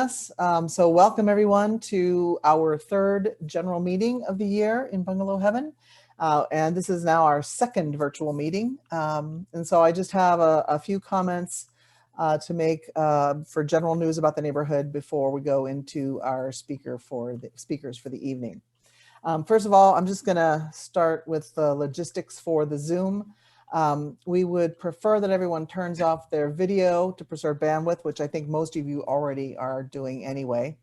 Pasadenas. So welcome everyone to our third general meeting of the year in Bungalow Heaven. And this is now our second virtual meeting. And so I just have a few comments to make for general news about the neighborhood before we go into our speakers for the evening. First of all, I'm just gonna start with the logistics for the Zoom. We would prefer that everyone turns off their video to preserve bandwidth, which I think most of you already are doing anyway,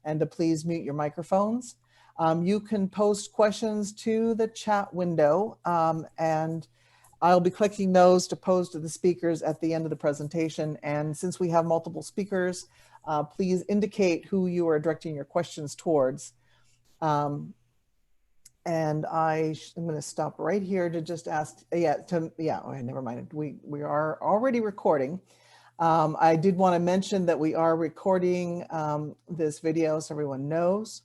and to please mute your microphones. You can post questions to the chat window, and I'll be collecting those to pose to the speakers at the end of the presentation. And since we have multiple speakers, please indicate who you are directing your questions towards. And I'm going to stop right here to just ask, okay, never mind. We are already recording. I did want to mention that we are recording this video so everyone knows.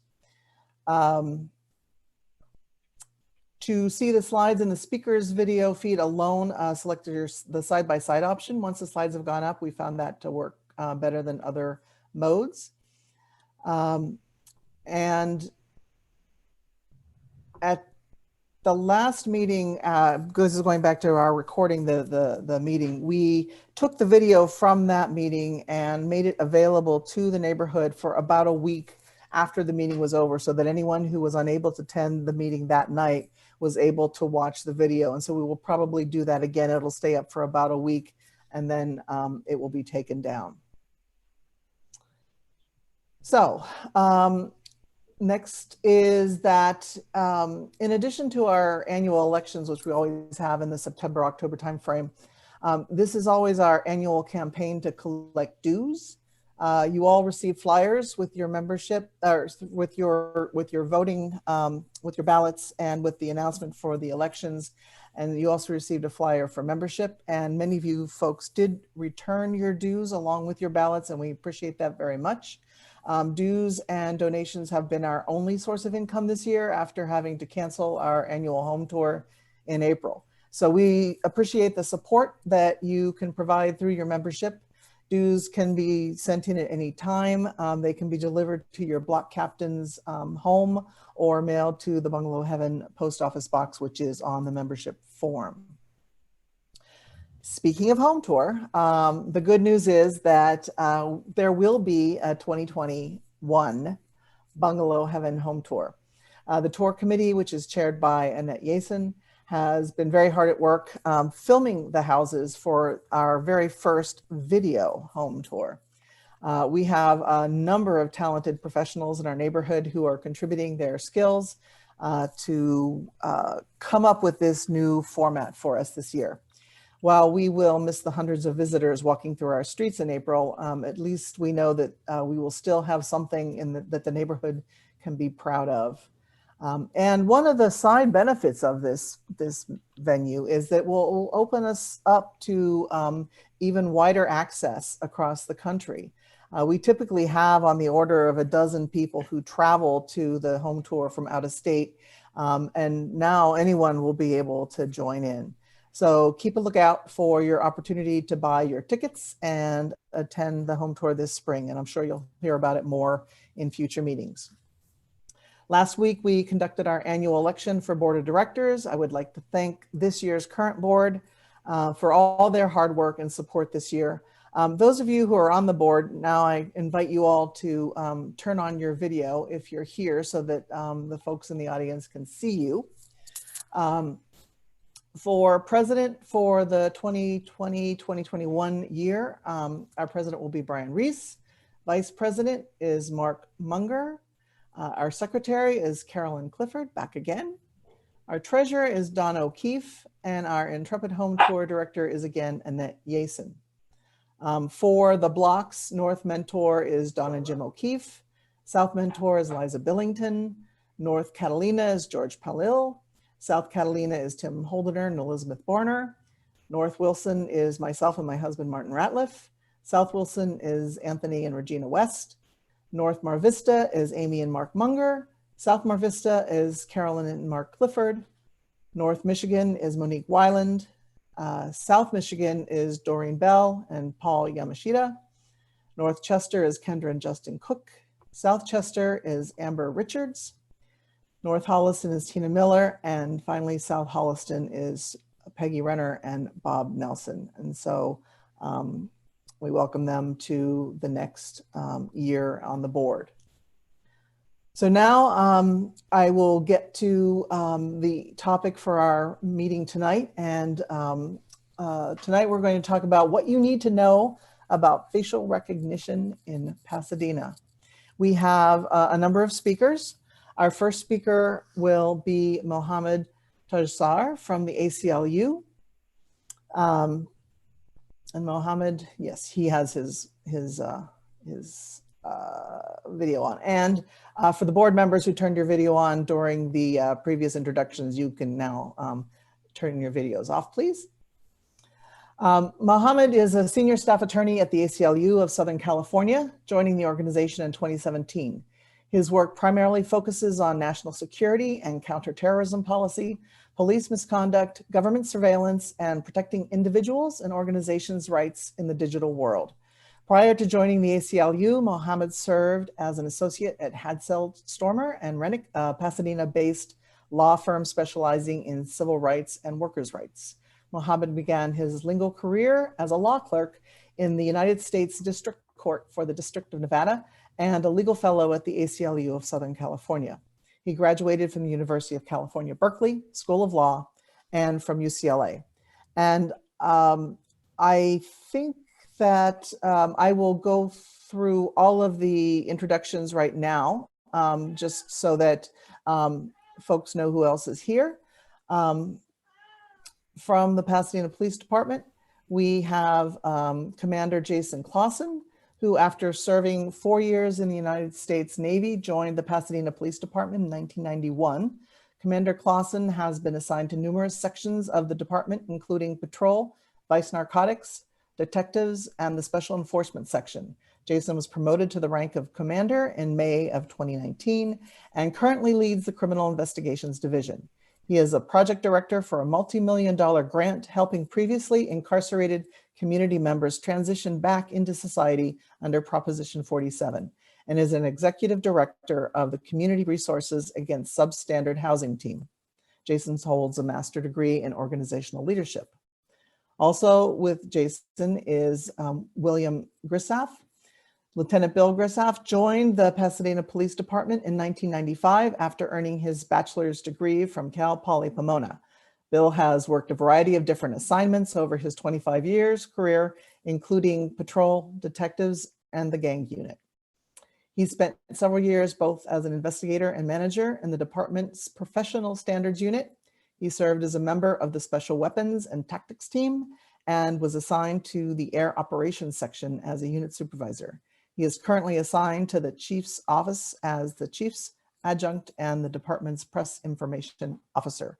To see the slides in the speaker's video feed alone, select the side-by-side option. Once the slides have gone up, we found that to work better than other modes. And at the last meeting, this is going back to our recording the meeting, we took the video from that meeting and made it available to the neighborhood for about a week after the meeting was over, so that anyone who was unable to attend the meeting that night was able to watch the video. And so we will probably do that again. It'll stay up for about a week, and then it will be taken down. So, next is that in addition to our annual elections, which we always have in the September-October timeframe, this is always our annual campaign to collect dues. You all receive flyers with your membership, or with your voting, with your ballots, and with the announcement for the elections. And you also received a flyer for membership. And many of you folks did return your dues along with your ballots, and we appreciate that very much. Dues and donations have been our only source of income this year after having to cancel our annual home tour in April. So we appreciate the support that you can provide through your membership. Dues can be sent in at any time. They can be delivered to your block captain's home or mailed to the Bungalow Heaven post office box, which is on the membership form. Speaking of home tour, the good news is that there will be a 2021 Bungalow Heaven home tour. The tour committee, which is chaired by Annette Yason, has been very hard at work filming the houses for our very first video home tour. We have a number of talented professionals in our neighborhood who are contributing their skills to come up with this new format for us this year. While we will miss the hundreds of visitors walking through our streets in April, at least we know that we will still have something that the neighborhood can be proud of. And one of the side benefits of this venue is that will open us up to even wider access across the country. We typically have on the order of a dozen people who travel to the home tour from out of state, and now anyone will be able to join in. So keep a lookout for your opportunity to buy your tickets and attend the home tour this spring. And I'm sure you'll hear about it more in future meetings. Last week, we conducted our annual election for board of directors. I would like to thank this year's current board for all their hard work and support this year. Those of you who are on the board, now I invite you all to turn on your video if you're here so that the folks in the audience can see you. For president for the 2020-2021 year, our president will be Brian Reese. Vice president is Mark Munger. Our secretary is Carolyn Clifford, back again. Our treasurer is Don O'Keefe, and our intrepid home tour director is again Annette Yason. For the blocks, North Mentor is Don and Jim O'Keefe. South Mentor is Liza Billington. North Catalina is George Palil. South Catalina is Tim Holdener and Elizabeth Borner. North Wilson is myself and my husband, Martin Ratliff. South Wilson is Anthony and Regina West. North Mar Vista is Amy and Mark Munger. South Mar Vista is Carolyn and Mark Clifford. North Michigan is Monique Weiland. South Michigan is Doreen Bell and Paul Yamashita. North Chester is Kendra and Justin Cook. South Chester is Amber Richards. North Holliston is Tina Miller. And finally, South Holliston is Peggy Renner and Bob Nelson. And so we welcome them to the next year on the board. So now I will get to the topic for our meeting tonight. And tonight we're going to talk about what you need to know about facial recognition in Pasadena. We have a number of speakers. Our first speaker will be Mohammad Tajsar from the ACLU. And Mohammad, yes, he has his video on. And for the board members who turned your video on during the previous introductions, you can now turn your videos off, please. Mohammad is a senior staff attorney at the ACLU of Southern California, joining the organization in 2017. His work primarily focuses on national security and counterterrorism policy, police misconduct, government surveillance, and protecting individuals and organizations' rights in the digital world. Prior to joining the ACLU, Mohammad served as an associate at Hadsell, Stormer and Rennick, a Pasadena-based law firm specializing in civil rights and workers' rights. Mohammad began his legal career as a law clerk in the United States District Court for the District of Nevada and a legal fellow at the ACLU of Southern California. He graduated from the University of California, Berkeley School of Law and from UCLA. And I think that I will go through all of the introductions right now, just so that folks know who else is here. From the Pasadena Police Department, we have Commander Jason Clausen, who after serving 4 years in the United States Navy, joined the Pasadena Police Department in 1991. Commander Clausen has been assigned to numerous sections of the department, including patrol, vice narcotics, detectives, and the special enforcement section. Jason was promoted to the rank of commander in May of 2019 and currently leads the Criminal Investigations Division. He is a project director for a multi-million-dollar grant helping previously incarcerated community members transition back into society under Proposition 47 and is an executive director of the Community Resources Against Substandard Housing team. Jason holds a master's degree in organizational leadership. Also with Jason is William Grissaff. Lieutenant Bill Grissaff joined the Pasadena Police Department in 1995 after earning his bachelor's degree from Cal Poly Pomona. Bill has worked a variety of different assignments over his 25 years career, including patrol, detectives, and the gang unit. He spent several years both as an investigator and manager in the department's professional standards unit. He served as a member of the Special Weapons and Tactics team and was assigned to the Air Operations section as a unit supervisor. He is currently assigned to the Chief's office as the Chief's adjunct and the department's press information officer.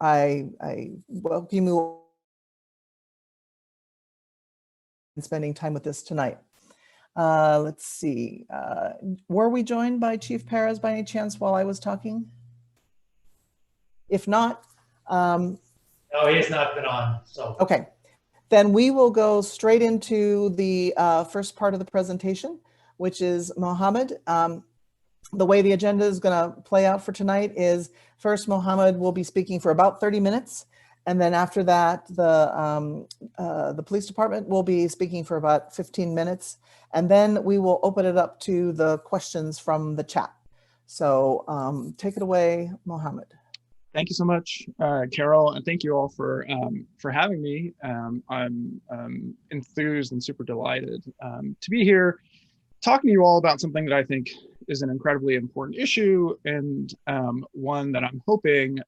I welcome you in spending time with us tonight. Let's see, were we joined by Chief Perez by any chance while I was talking? If not, no, he has not been on, so. Okay, then we will go straight into the first part of the presentation, which is Mohammad. The way the agenda is going to play out for tonight is first Mohammad will be speaking for about 30 minutes. And then after that, the police department will be speaking for about 15 minutes. And then we will open it up to the questions from the chat. So take it away, Mohammad. Thank you so much, Carol, and thank you all for having me. I'm enthused and super delighted to be here, talking to you all about something that I think is an incredibly important issue and one that I'm hoping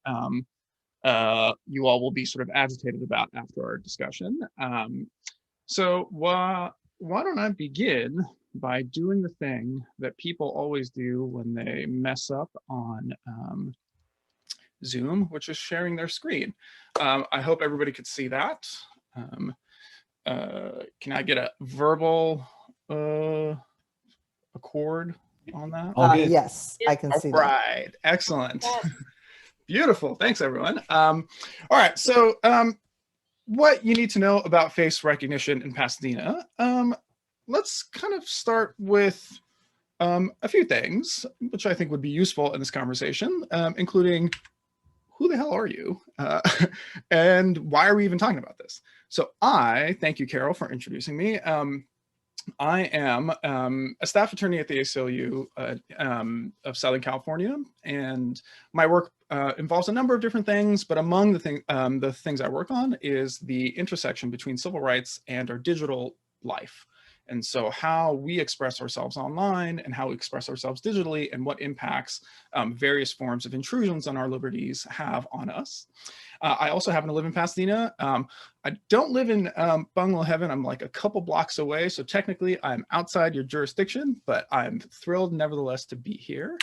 you all will be sort of agitated about after our discussion. So why don't I begin by doing the thing that people always do when they mess up on Zoom, which is sharing their screen. I hope everybody could see that. Can I get a verbal accord on that? Yes, I can see that. All right, excellent. Yes. Beautiful, thanks everyone. All right, so what you need to know about face recognition in Pasadena. let's kind of start with a few things, which I think would be useful in this conversation, including who the hell are you? And why are we even talking about this? So thank you, Carol, for introducing me. I am a staff attorney at the ACLU of Southern California, and my work involves a number of different things, but among the things I work on is the intersection between civil rights and our digital life. And so how we express ourselves online and how we express ourselves digitally and what impacts various forms of intrusions on our liberties have on us. I also happen to live in Pasadena. I don't live in bungalow heaven. I'm like a couple blocks away. So technically I'm outside your jurisdiction, but I'm thrilled nevertheless to be here.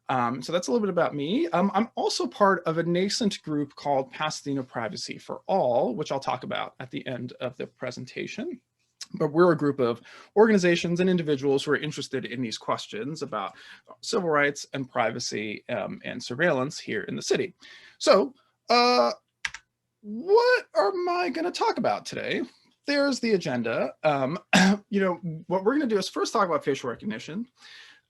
So that's a little bit about me. I'm also part of a nascent group called Pasadena Privacy for All, which I'll talk about at the end of the presentation. But we're a group of organizations and individuals who are interested in these questions about civil rights and privacy and surveillance here in the city. So what am I going to talk about today? There's the agenda. You know, what we're going to do is first talk about facial recognition.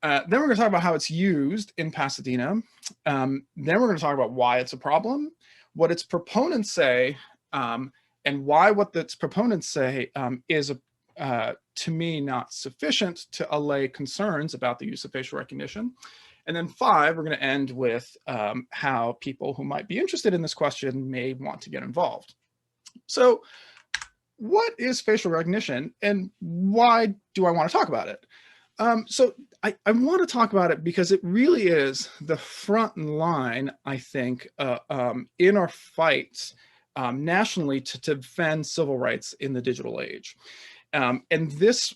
Then we're going to talk about how it's used in Pasadena. Then we're going to talk about why it's a problem, what its proponents say, and why what its proponents say is to me not sufficient to allay concerns about the use of facial recognition. And then 5, we're going to end with how people who might be interested in this question may want to get involved. So what is facial recognition and why do I want to talk about it? So I want to talk about it because it really is the front line, I think, in our fight nationally to defend civil rights in the digital age. And this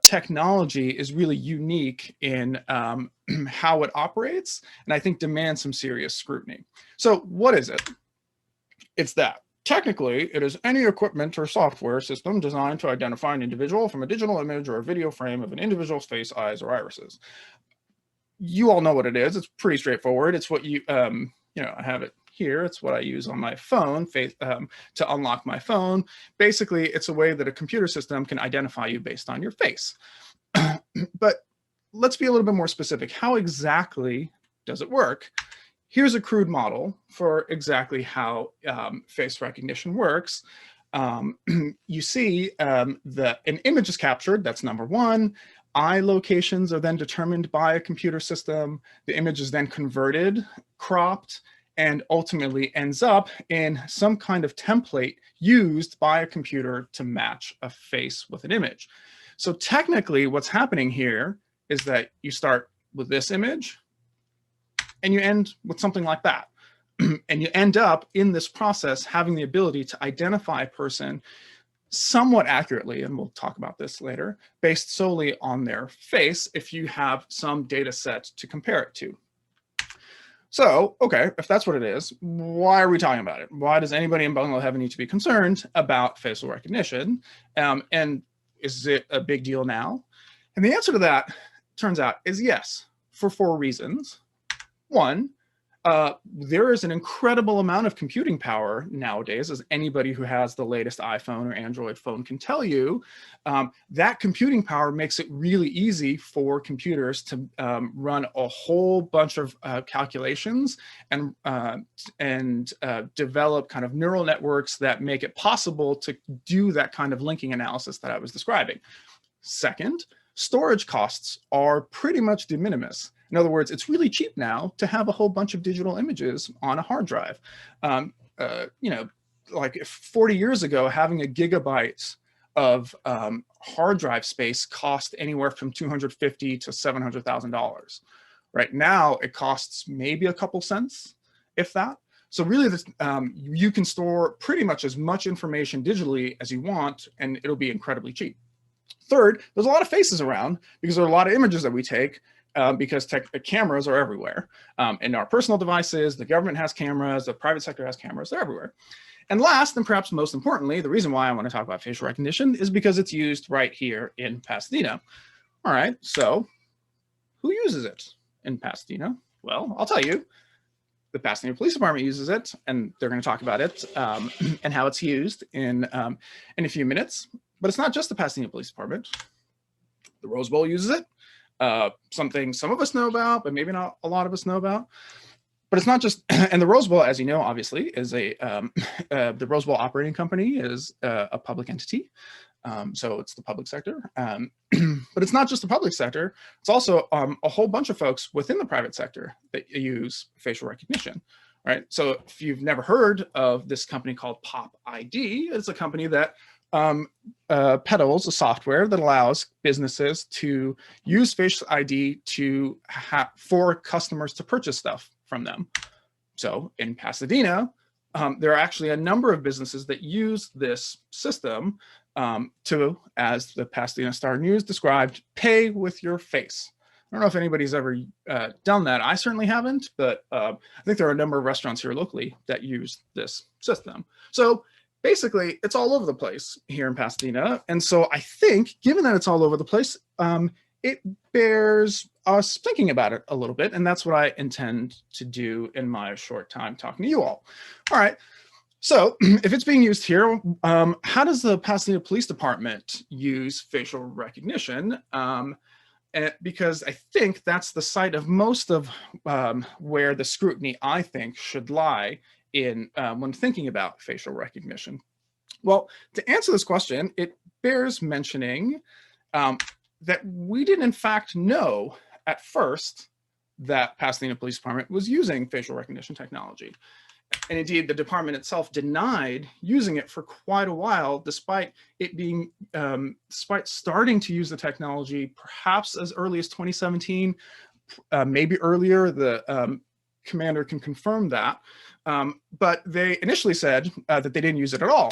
technology is really unique in how it operates, and I think demands some serious scrutiny. So what is it? It's that. Technically, it is any equipment or software system designed to identify an individual from a digital image or a video frame of an individual's face, eyes, or irises. You all know what it is. It's pretty straightforward. It's what you know, I have it here. It's what I use on my phone to unlock my phone. Basically, it's a way that a computer system can identify you based on your face. But let's be a little bit more specific. How exactly does it work? Here's a crude model for exactly how face recognition works. You see an image is captured, that's number 1. Eye locations are then determined by a computer system. The image is then converted, cropped, and ultimately ends up in some kind of template used by a computer to match a face with an image. So technically what's happening here is that you start with this image and you end with something like that. And you end up in this process having the ability to identify a person somewhat accurately, and we'll talk about this later, based solely on their face if you have some data set to compare it to. So, okay, if that's what it is, why are we talking about it? Why does anybody in bungalow heaven need to be concerned about facial recognition? And is it a big deal now? And the answer to that, turns out, is yes, for 4 reasons. 1, there is an incredible amount of computing power nowadays, as anybody who has the latest iPhone or Android phone can tell you. That computing power makes it really easy for computers to run a whole bunch of calculations and develop kind of neural networks that make it possible to do that kind of linking analysis that I was describing. Second, storage costs are pretty much de minimis. In other words, it's really cheap now to have a whole bunch of digital images on a hard drive. You know, like 40 years ago, having a gigabyte of hard drive space cost anywhere from $250,000 to $700,000. Right now, it costs maybe a couple cents, if that. So really, this, you can store pretty much as much information digitally as you want, and it'll be incredibly cheap. Third, there's a lot of faces around because there are a lot of images that we take. Because cameras are everywhere. In our personal devices, the government has cameras, the private sector has cameras, they're everywhere. And last, and perhaps most importantly, the reason why I want to talk about facial recognition is because it's used right here in Pasadena. All right, so who uses it in Pasadena? Well, I'll tell you. The Pasadena Police Department uses it, and they're going to talk about it and how it's used in a few minutes. But it's not just the Pasadena Police Department. The Rose Bowl uses it. Something some of us know about, but maybe not a lot of us know about. But it's not just, and the Rose Bowl, as you know, obviously, is the Rose Bowl operating company is a public entity. So it's the public sector. But it's not just the public sector. It's also a whole bunch of folks within the private sector that use facial recognition, right? So if you've never heard of this company called Pop ID, it's a company that peddles a software that allows businesses to use Face ID for customers to purchase stuff from them. So in Pasadena, there are actually a number of businesses that use this system to, as the Pasadena Star News described, pay with your face. I don't know if anybody's ever done that. I certainly haven't, but I think there are a number of restaurants here locally that use this system. So basically, it's all over the place here in Pasadena. And so I think, given that it's all over the place, it bears us thinking about it a little bit. And that's what I intend to do in my short time talking to you all. All right. So if it's being used here, how does the Pasadena Police Department use facial recognition? Because I think that's the site of most of where the scrutiny, I think, should lie in when thinking about facial recognition. Well, to answer this question, it bears mentioning that we didn't in fact know at first that Pasadena Police Department was using facial recognition technology. And indeed, the department itself denied using it for quite a while, despite it being, despite starting to use the technology perhaps as early as 2017, maybe earlier. The commander can confirm that. But they initially said that they didn't use it at all.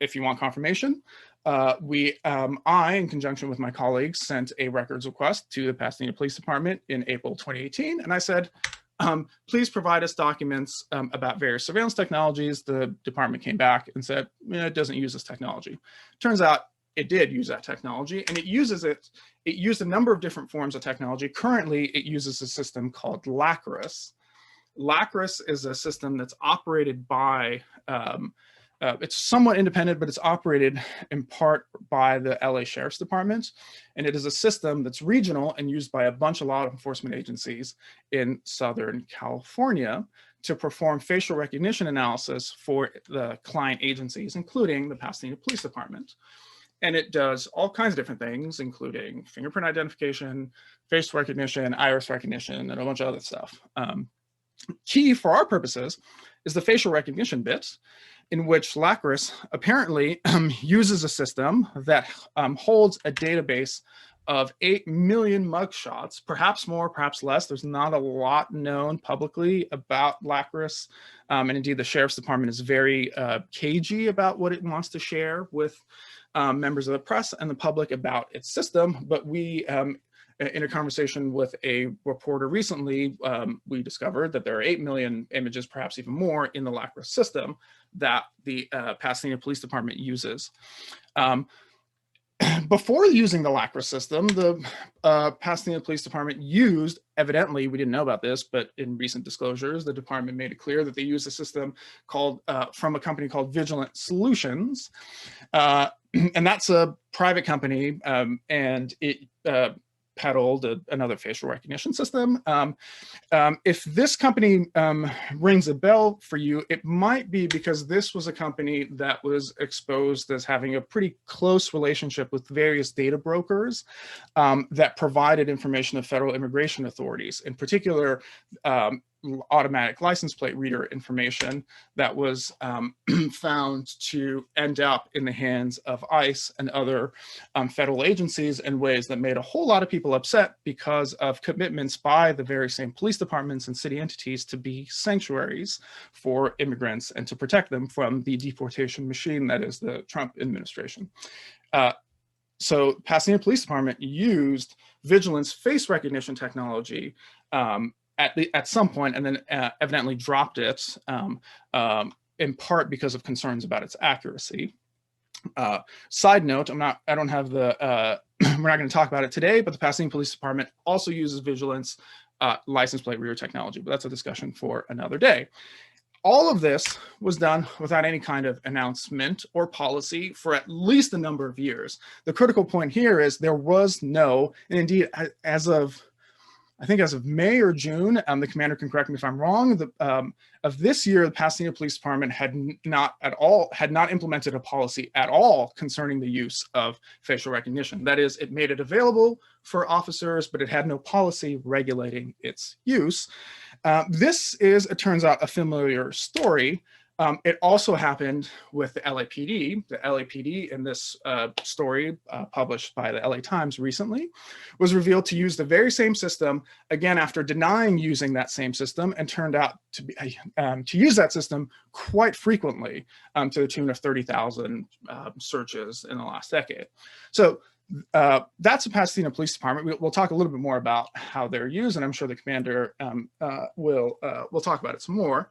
If you want confirmation, I, in conjunction with my colleagues, sent a records request to the Pasadena Police Department in April 2018. And I said, please provide us documents about various surveillance technologies. The department came back and said, it doesn't use this technology. Turns out it did use that technology, and it used a number of different forms of technology. Currently, it uses a system called LACRIS. LACRIS is a system that's operated by, it's somewhat independent, but it's operated in part by the LA Sheriff's Department. And it is a system that's regional and used by a bunch of law enforcement agencies in Southern California to perform facial recognition analysis for the client agencies, including the Pasadena Police Department. And it does all kinds of different things, including fingerprint identification, face recognition, iris recognition, and a bunch of other stuff. Key for our purposes is the facial recognition bit, in which LACRIS apparently uses a system that holds a database of 8 million mugshots, perhaps more, perhaps less. There's not a lot known publicly about LACRIS. And indeed, the Sheriff's Department is very cagey about what it wants to share with members of the press and the public about its system. But we, in a conversation with a reporter recently, we discovered that there are 8 million images, perhaps even more, in the LACRIS system that the Pasadena Police Department uses. Before using the LACRIS system, the Pasadena Police Department used, evidently, we didn't know about this, but in recent disclosures, the department made it clear that they used a system called, from a company called Vigilant Solutions. And that's a private company, and it peddled another facial recognition system. If this company rings a bell for you, it might be because this was a company that was exposed as having a pretty close relationship with various data brokers that provided information to federal immigration authorities, in particular, automatic license plate reader information that was found to end up in the hands of ICE and other federal agencies in ways that made a whole lot of people upset because of commitments by the very same police departments and city entities to be sanctuaries for immigrants and to protect them from the deportation machine that is the Trump administration. So Pasadena Police Department used Vigilance face recognition technology at some point, and then evidently dropped it in part because of concerns about its accuracy. Side note, I don't have the, we're not going to talk about it today, but the Pasadena Police Department also uses Vigilance license plate reader technology, but that's a discussion for another day. All of this was done without any kind of announcement or policy for at least a number of years. The critical point here is there was no, and indeed as of, I think as of May or June, the commander can correct me if I'm wrong, of this year, the Pasadena Police Department had not implemented a policy at all concerning the use of facial recognition. That is, it made it available for officers, but it had no policy regulating its use. This is, it turns out, a familiar story. It also happened with the LAPD. The LAPD in this story published by the LA Times recently was revealed to use the very same system, again, after denying using that same system, and turned out to use that system quite frequently to the tune of 30,000 searches in the last decade. So that's the Pasadena Police Department. We'll talk a little bit more about how they're used, and I'm sure the commander will talk about it some more.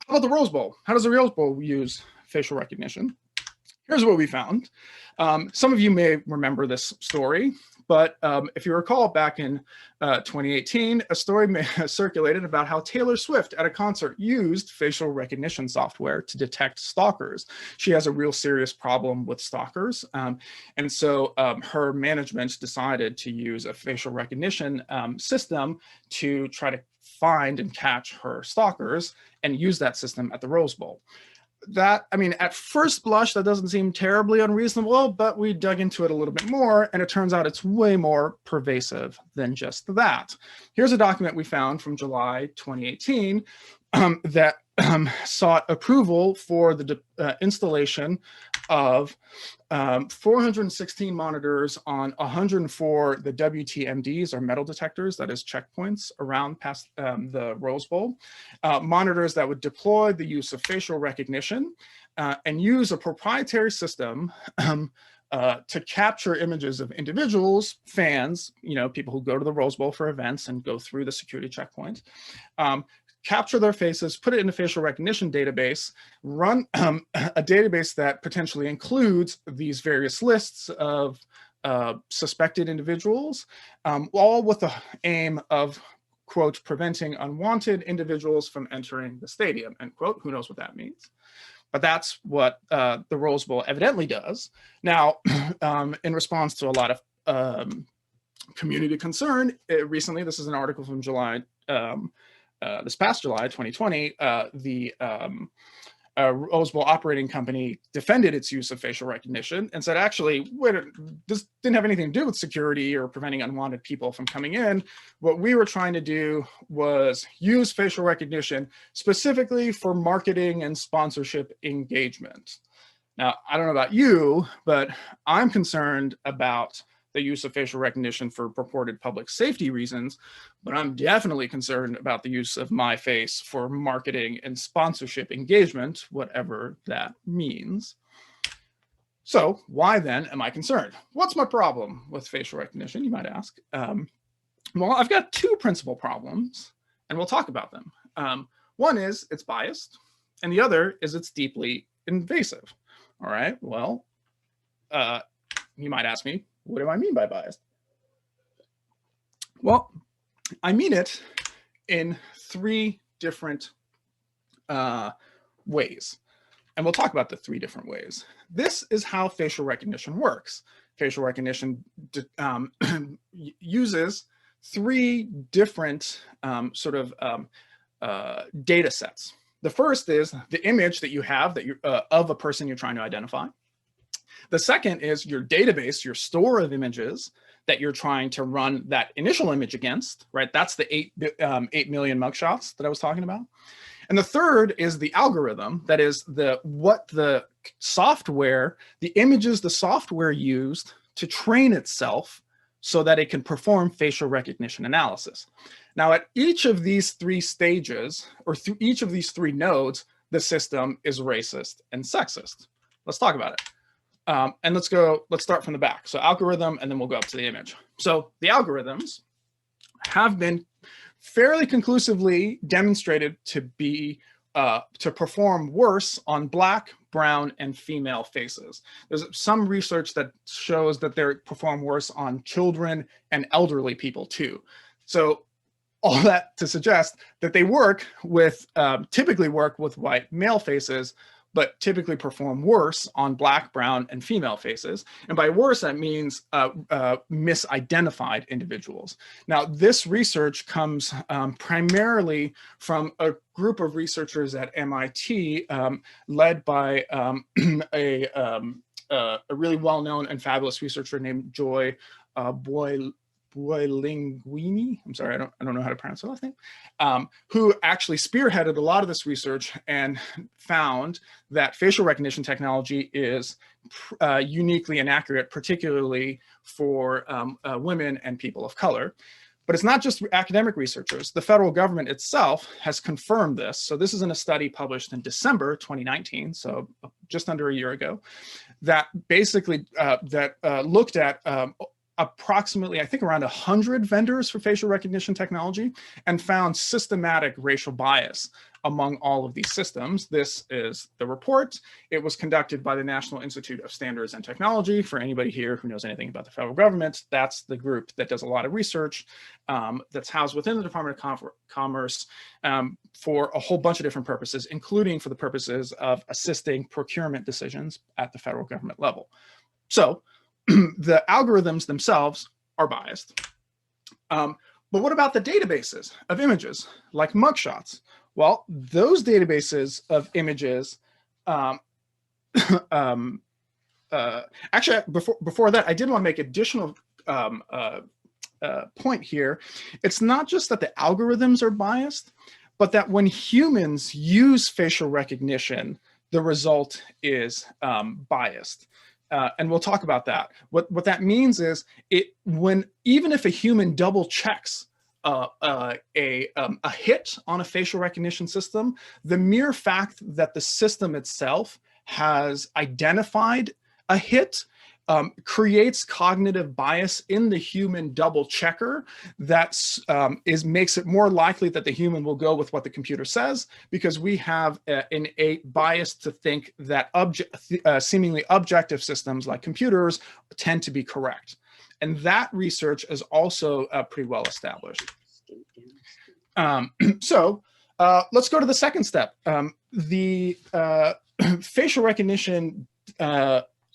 How about the Rose Bowl? How does the Rose Bowl use facial recognition? Here's what we found. Some of you may remember this story, but if you recall back in 2018, a story circulated about how Taylor Swift at a concert used facial recognition software to detect stalkers. She has a real serious problem with stalkers. And so her management decided to use a facial recognition system to try to find and catch her stalkers and use that system at the Rose Bowl. That, I mean, at first blush, that doesn't seem terribly unreasonable, but we dug into it a little bit more, and it turns out it's way more pervasive than just that. Here's a document we found from July 2018 that sought approval for the installation of 416 monitors on 104 the WTMDs, or metal detectors, that is checkpoints around past the Rose Bowl, monitors that would deploy the use of facial recognition and use a proprietary system to capture images of individuals, fans, you know, people who go to the Rose Bowl for events and go through the security checkpoint, capture their faces, put it in a facial recognition database, run a database that potentially includes these various lists of suspected individuals, all with the aim of, quote, preventing unwanted individuals from entering the stadium, end quote. Who knows what that means? But that's what the Rose Bowl evidently does. Now, in response to a lot of community concern, recently, this is an article from July, this past July 2020, the Rose Bowl operating company defended its use of facial recognition and said, actually, this didn't have anything to do with security or preventing unwanted people from coming in. What we were trying to do was use facial recognition specifically for marketing and sponsorship engagement. Now, I don't know about you, but I'm concerned about the use of facial recognition for purported public safety reasons, but I'm definitely concerned about the use of my face for marketing and sponsorship engagement, whatever that means. So why then am I concerned? What's my problem with facial recognition, you might ask? Well, I've got two principal problems, and we'll talk about them. One is it's biased, and the other is it's deeply invasive. All right, well, you might ask me, what do I mean by biased? Well, I mean it in three different ways. And we'll talk about the three different ways. This is how facial recognition works. Facial recognition uses three different data sets. The first is the image that you have of a person you're trying to identify. The second is your database, your store of images that you're trying to run that initial image against, right? That's the 8 million mugshots that I was talking about. And the third is the algorithm, that is what the software, the images the software used to train itself so that it can perform facial recognition analysis. Now, at each of these three stages, or through each of these three nodes, the system is racist and sexist. Let's talk about it. And let's start from the back. So algorithm, and then we'll go up to the image. So the algorithms have been fairly conclusively demonstrated to be, to perform worse on Black, brown, and female faces. There's some research that shows that they perform worse on children and elderly people too. So all that to suggest that they work with, typically work with white male faces, but typically perform worse on Black, brown, and female faces. And by worse, that means misidentified individuals. Now, this research comes primarily from a group of researchers at MIT, led by a really well-known and fabulous researcher named Joy Buolinguini. I'm sorry, I don't know how to pronounce her last name, who actually spearheaded a lot of this research and found that facial recognition technology is uniquely inaccurate, particularly for women and people of color. But it's not just academic researchers. The federal government itself has confirmed this. So this is in a study published in December 2019, so just under a year ago, that basically looked at approximately, I think, around 100 vendors for facial recognition technology and found systematic racial bias among all of these systems. This is the report. It was conducted by the National Institute of Standards and Technology. For anybody here who knows anything about the federal government, that's the group that does a lot of research that's housed within the Department of Commerce for a whole bunch of different purposes, including for the purposes of assisting procurement decisions at the federal government level. So, the algorithms themselves are biased. But what about the databases of images like mugshots? Well, those databases of images, actually, before that, I did want to make additional point here. It's not just that the algorithms are biased, but that when humans use facial recognition, the result is biased. And we'll talk about that. What that means is even if a human double checks a hit on a facial recognition system, the mere fact that the system itself has identified a hit creates cognitive bias in the human double checker that makes it more likely that the human will go with what the computer says, because we have an innate bias to think that seemingly objective systems like computers tend to be correct. And that research is also pretty well established. So let's go to the second step. The facial recognition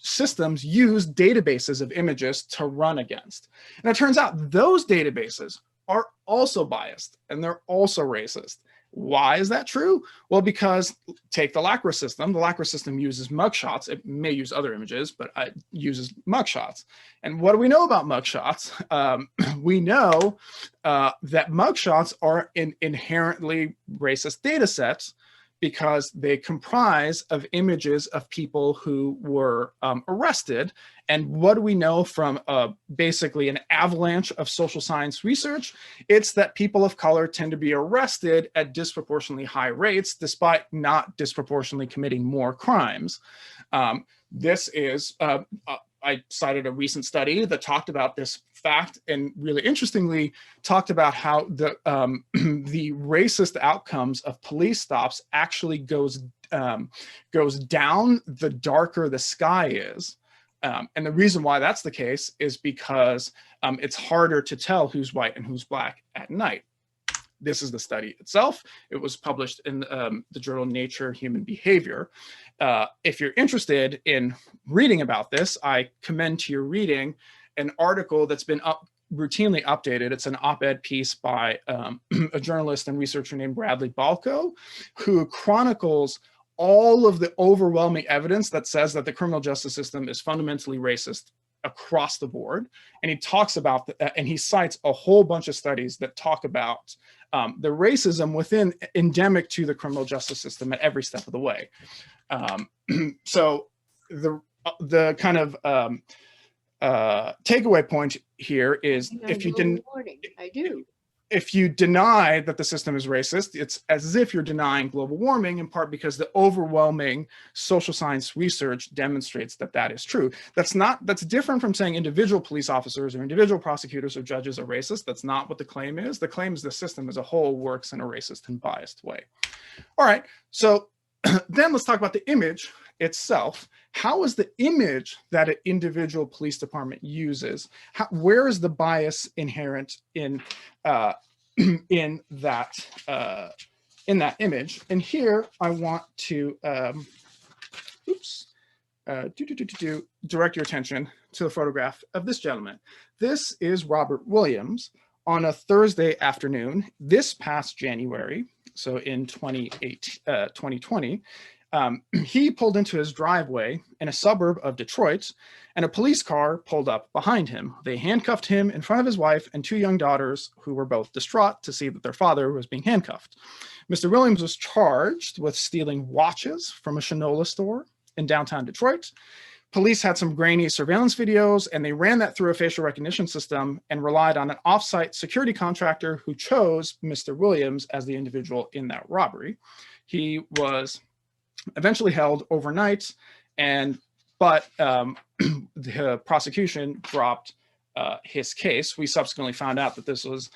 systems use databases of images to run against. And it turns out those databases are also biased and they're also racist. Why is that true? Well, because take the LACRA system. The LACRA system uses mugshots. It may use other images, but it uses mugshots. And what do we know about mugshots? We know that mugshots are inherently racist data sets, because they comprise of images of people who were arrested. And what do we know from basically an avalanche of social science research? It's that people of color tend to be arrested at disproportionately high rates, despite not disproportionately committing more crimes. This is, I cited a recent study that talked about this fact, and really interestingly talked about how the racist outcomes of police stops actually goes down the darker the sky is. And the reason why that's the case is because it's harder to tell who's white and who's black at night. This is the study itself. It was published in the journal Nature Human Behavior. If you're interested in reading about this, I commend to your reading an article that's been routinely updated. It's an op-ed piece by a journalist and researcher named Bradley Balco, who chronicles all of the overwhelming evidence that says that the criminal justice system is fundamentally racist across the board. And he talks about, and he cites a whole bunch of studies that talk about the racism within endemic to the criminal justice system at every step of the way. So the kind of takeaway point here is if you deny that the system is racist, it's as if you're denying global warming, in part because the overwhelming social science research demonstrates that that is true. That's different from saying individual police officers or individual prosecutors or judges are racist. That's not what the claim is. The claim is the system as a whole works in a racist and biased way. All right, so then let's talk about the image itself. How is the image that an individual police department uses? Where is the bias inherent in in that image. And here I want to direct your attention to the photograph of this gentleman. This is Robert Williams on a Thursday afternoon this past January, so in 2020. He pulled into his driveway in a suburb of Detroit, and a police car pulled up behind him. They handcuffed him in front of his wife and two young daughters, who were both distraught to see that their father was being handcuffed. Mr. Williams was charged with stealing watches from a Shinola store in downtown Detroit. Police had some grainy surveillance videos, and they ran that through a facial recognition system and relied on an off-site security contractor who chose Mr. Williams as the individual in that robbery. He was eventually held overnight, but the prosecution dropped his case. We subsequently found out that this was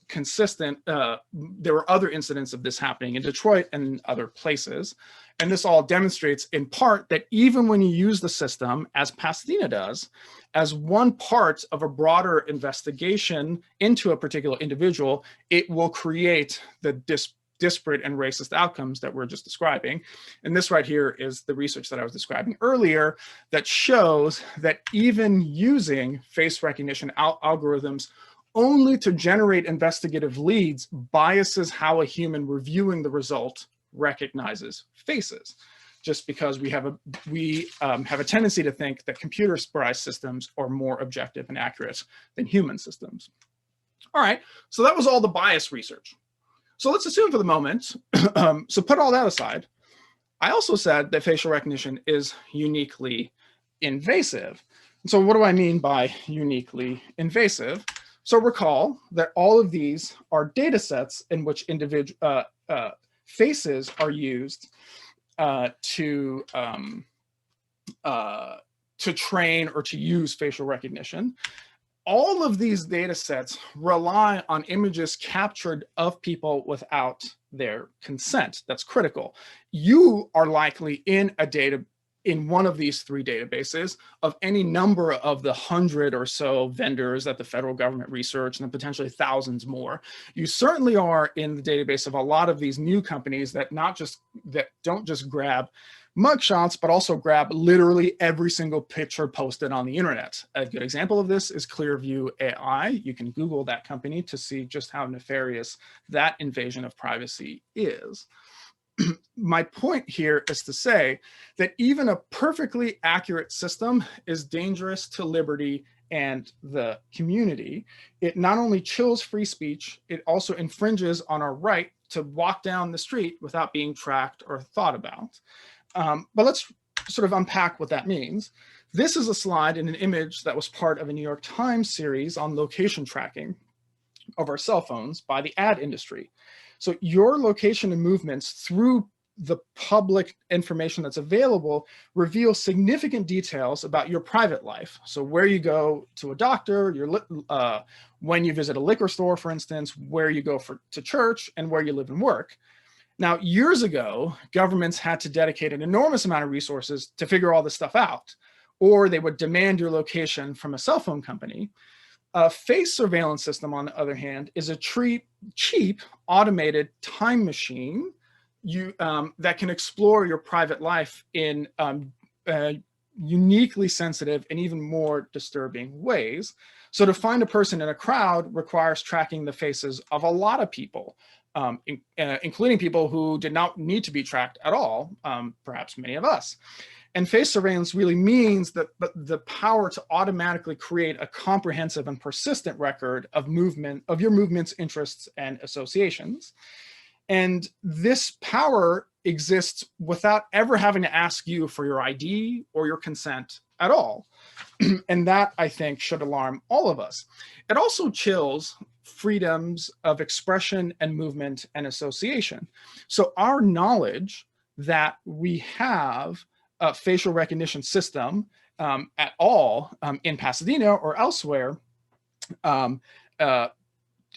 consistent. There were other incidents of this happening in Detroit and in other places. And this all demonstrates in part that even when you use the system, as Pasadena does, as one part of a broader investigation into a particular individual, it will create the disparate and racist outcomes that we're just describing. And this right here is the research that I was describing earlier that shows that even using face recognition algorithms only to generate investigative leads biases how a human reviewing the result recognizes faces, just because we have a tendency to think that computer-supervised systems are more objective and accurate than human systems. All right, so that was all the bias research. So let's assume for the moment, so put all that aside, I also said that facial recognition is uniquely invasive. And so what do I mean by uniquely invasive? So recall that all of these are data sets in which faces are used to train or to use facial recognition. All of these data sets rely on images captured of people without their consent. That's critical. You are likely in one of these three databases of any number of the 100 or so vendors that the federal government researched, and potentially thousands more. You certainly are in the database of a lot of these new companies that don't just grab mugshots, but also grab literally every single picture posted on the internet. A good example of this is Clearview AI. You can Google that company to see just how nefarious that invasion of privacy is. My point here is to say that even a perfectly accurate system is dangerous to liberty and the community. It not only chills free speech, it also infringes on our right to walk down the street without being tracked or thought about. But let's sort of unpack what that means. This is a slide in an image that was part of a New York Times series on location tracking of our cell phones by the ad industry. So your location and movements through the public information that's available reveal significant details about your private life. So where you go to a doctor, when you visit a liquor store, for instance, where you go to church, and where you live and work. Now, years ago, governments had to dedicate an enormous amount of resources to figure all this stuff out, or they would demand your location from a cell phone company. A face surveillance system, on the other hand, is a cheap automated time machine that can explore your private life in uniquely sensitive and even more disturbing ways. So to find a person in a crowd requires tracking the faces of a lot of people, including people who did not need to be tracked at all, perhaps many of us. And face surveillance really means that the power to automatically create a comprehensive and persistent record of your movements, interests, and associations. And this power exists without ever having to ask you for your ID or your consent at all. And that, I think, should alarm all of us. It also chills freedoms of expression and movement and association. So our knowledge that we have a facial recognition system at all in Pasadena or elsewhere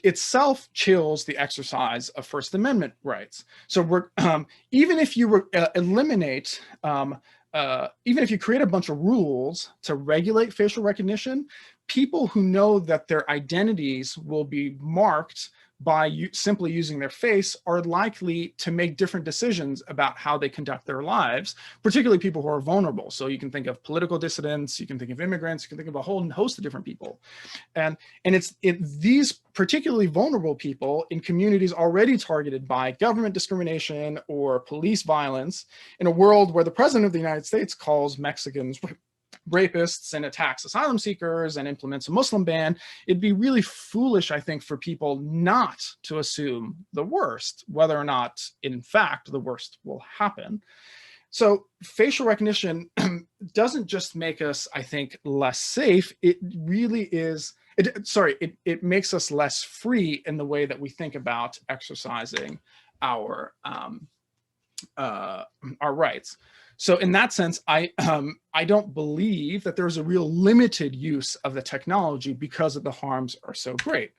itself chills the exercise of First Amendment rights. So even if you eliminate, even if you create a bunch of rules to regulate facial recognition, people who know that their identities will be marked by simply using their face are likely to make different decisions about how they conduct their lives, particularly people who are vulnerable. So you can think of political dissidents, you can think of immigrants, you can think of a whole host of different people. And it's these particularly vulnerable people in communities already targeted by government discrimination or police violence in a world where the president of the United States calls Mexicans rapists and attacks asylum seekers and implements a Muslim ban. It'd be really foolish, I think, for people not to assume the worst, whether or not, in fact, the worst will happen. So facial recognition doesn't just make us, I think, less safe. It really is, it makes us less free in the way that we think about exercising our rights. So in that sense, I don't believe that there's a real limited use of the technology because of the harms are so great.